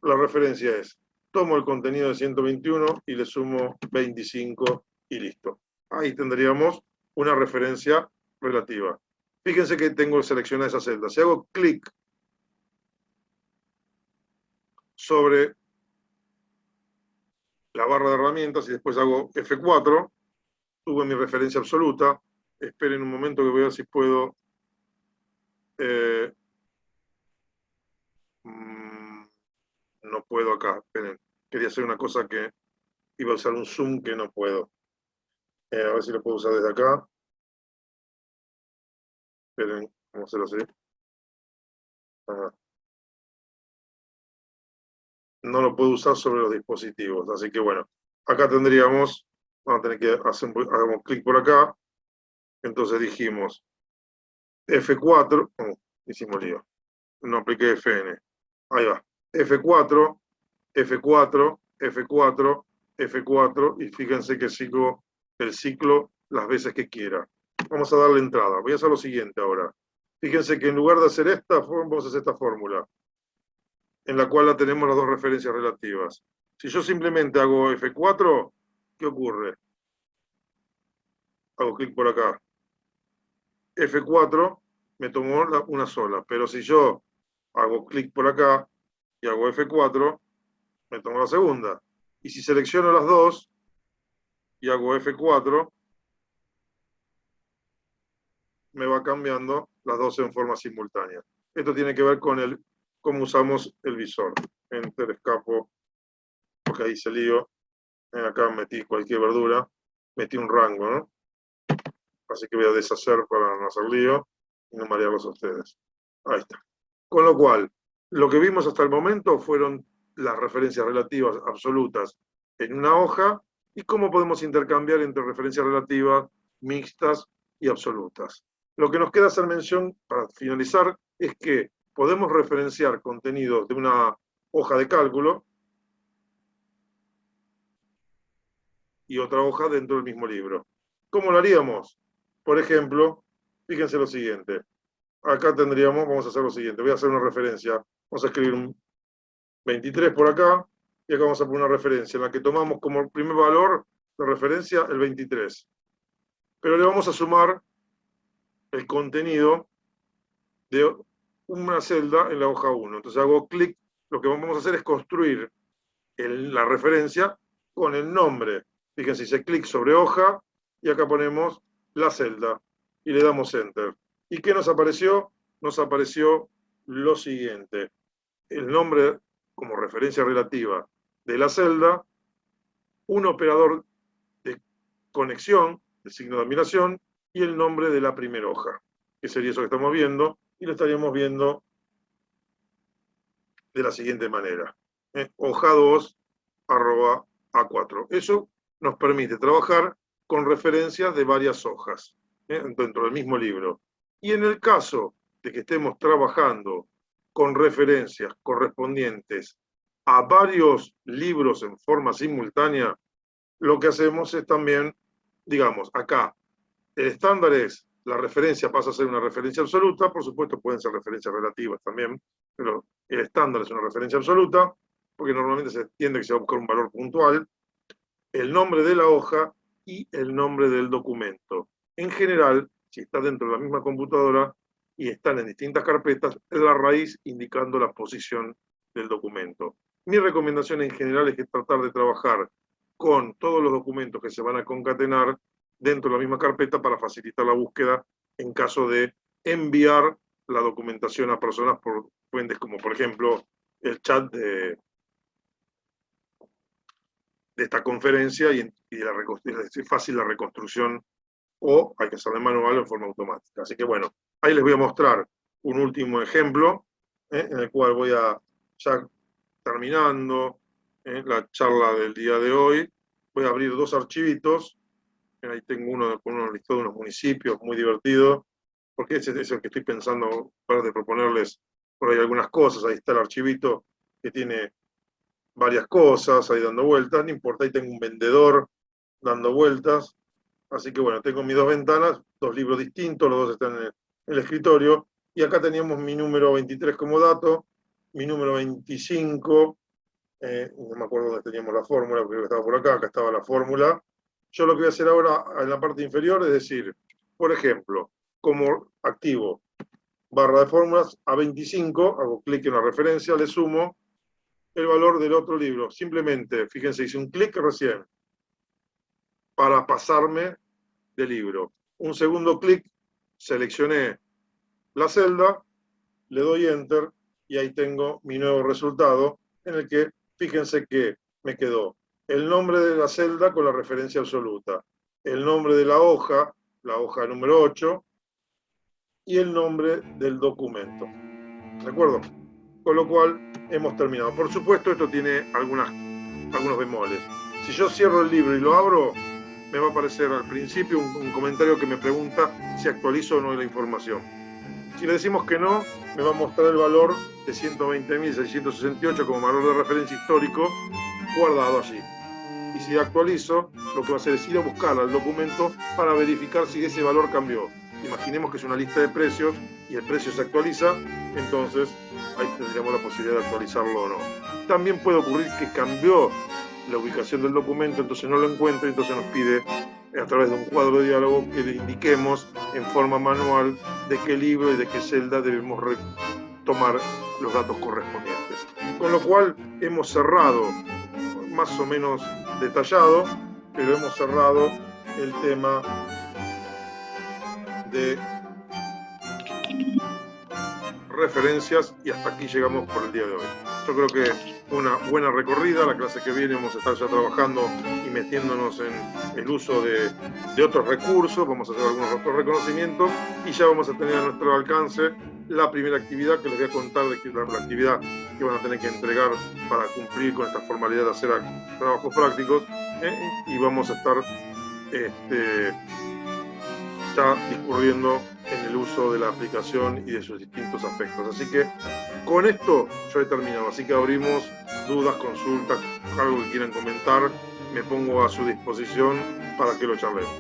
La referencia es, tomo el contenido de 121 y le sumo 25 y listo. Ahí tendríamos una referencia relativa. Fíjense que tengo seleccionada esa celda. Si hago clic sobre la barra de herramientas y después hago F4, tuve mi referencia absoluta. Esperen un momento que voy a ver si puedo... no puedo acá, esperen. Quería hacer una cosa que iba a usar un zoom que no puedo. A ver si lo puedo usar desde acá. Esperen, vamos a hacerlo así. Ajá. No lo puedo usar sobre los dispositivos, así que bueno, acá tendríamos, vamos a tener que hacer, hagamos clic por acá, entonces dijimos F4, hicimos lío, no apliqué FN, ahí va, F4, F4, F4, F4, y fíjense que sigo el ciclo las veces que quiera. Vamos a darle entrada, voy a hacer lo siguiente ahora. Fíjense que en lugar de hacer esta, vamos a hacer esta fórmula, en la cual la tenemos las dos referencias relativas. Si yo simplemente hago F4, ¿qué ocurre? Hago clic por acá. F4 me tomó una sola, pero si yo hago clic por acá y hago F4, me tomó la segunda. Y si selecciono las dos y hago F4, me va cambiando las dos en forma simultánea. Esto tiene que ver con cómo usamos el visor. Enter, escapo, porque ahí se lío. Acá metí cualquier verdura, metí un rango, ¿no? Así que voy a deshacer para no hacer lío y no marearlos a ustedes. Ahí está. Con lo cual, lo que vimos hasta el momento fueron las referencias relativas absolutas en una hoja y cómo podemos intercambiar entre referencias relativas, mixtas y absolutas. Lo que nos queda hacer mención para finalizar es que podemos referenciar contenidos de una hoja de cálculo y otra hoja dentro del mismo libro. ¿Cómo lo haríamos? Por ejemplo, fíjense lo siguiente. Acá tendríamos, vamos a hacer lo siguiente, voy a hacer una referencia. Vamos a escribir un 23 por acá, y acá vamos a poner una referencia en la que tomamos como primer valor de referencia el 23. Pero le vamos a sumar el contenido de una celda en la hoja 1. Entonces hago clic, lo que vamos a hacer es construir la referencia con el nombre. Fíjense, hice clic sobre hoja, y acá ponemos la celda, y le damos Enter. ¿Y qué nos apareció? Nos apareció lo siguiente. El nombre como referencia relativa de la celda, un operador de conexión, el signo de admiración, y el nombre de la primera hoja, que sería eso que estamos viendo, y lo estaríamos viendo de la siguiente manera. Hoja 2, arroba A4. Eso nos permite trabajar con referencias de varias hojas dentro del mismo libro. Y en el caso de que estemos trabajando con referencias correspondientes a varios libros en forma simultánea, lo que hacemos es también, digamos, acá, el estándar es, la referencia pasa a ser una referencia absoluta, por supuesto pueden ser referencias relativas también, pero el estándar es una referencia absoluta, porque normalmente se entiende que se va a buscar un valor puntual, el nombre de la hoja y el nombre del documento. En general, si está dentro de la misma computadora y están en distintas carpetas, es la raíz indicando la posición del documento. Mi recomendación en general es que tratar de trabajar con todos los documentos que se van a concatenar dentro de la misma carpeta para facilitar la búsqueda en caso de enviar la documentación a personas por fuentes como, por ejemplo, el chat de esta conferencia y es fácil la reconstrucción o hay que hacerlo de manual o en forma automática. Así que bueno, ahí les voy a mostrar un último ejemplo en el cual voy a, ya terminando la charla del día de hoy, voy a abrir dos archivitos. Ahí tengo uno con unos listados de unos municipios, muy divertido, porque ese es el que estoy pensando para de proponerles por ahí algunas cosas. Ahí está el archivito que tiene varias cosas ahí dando vueltas, no importa, ahí tengo un vendedor dando vueltas, así que bueno, tengo mis dos ventanas, dos libros distintos, los dos están en el escritorio, y acá teníamos mi número 23 como dato, mi número 25, no me acuerdo dónde teníamos la fórmula, porque estaba por acá estaba la fórmula. Yo lo que voy a hacer ahora en la parte inferior es decir, por ejemplo, como activo barra de fórmulas a 25, hago clic en la referencia, le sumo el valor del otro libro. Simplemente, fíjense, hice un clic recién para pasarme de libro. Un segundo clic, seleccioné la celda, le doy Enter y ahí tengo mi nuevo resultado en el que, fíjense que me quedó el nombre de la celda con la referencia absoluta, el nombre de la hoja número 8, y el nombre del documento. ¿De acuerdo? Con lo cual hemos terminado. Por supuesto, esto tiene algunos bemoles. Si yo cierro el libro y lo abro, me va a aparecer al principio un comentario que me pregunta si actualizo o no la información. Si le decimos que no, me va a mostrar el valor de 120.668 como valor de referencia histórico guardado allí. Y si actualizo, lo que va a hacer es ir a buscar al documento para verificar si ese valor cambió. Imaginemos que es una lista de precios y el precio se actualiza, entonces ahí tendríamos la posibilidad de actualizarlo o no. También puede ocurrir que cambió la ubicación del documento, entonces no lo encuentra, entonces nos pide a través de un cuadro de diálogo que le indiquemos en forma manual de qué libro y de qué celda debemos tomar los datos correspondientes. Con lo cual hemos cerrado, más o menos detallado, pero hemos cerrado el tema de referencias y hasta aquí llegamos por el día de hoy. Yo creo que una buena recorrida. La clase que viene vamos a estar ya trabajando y metiéndonos en el uso de otros recursos, vamos a hacer algunos otros reconocimientos y ya vamos a tener a nuestro alcance la primera actividad que les voy a contar de que la actividad que van a tener que entregar para cumplir con esta formalidad de hacer trabajos prácticos, y vamos a estar ya discurriendo en el uso de la aplicación y de sus distintos aspectos. Así que con esto yo he terminado. Así que abrimos dudas, consultas, algo que quieran comentar, me pongo a su disposición para que lo charlemos.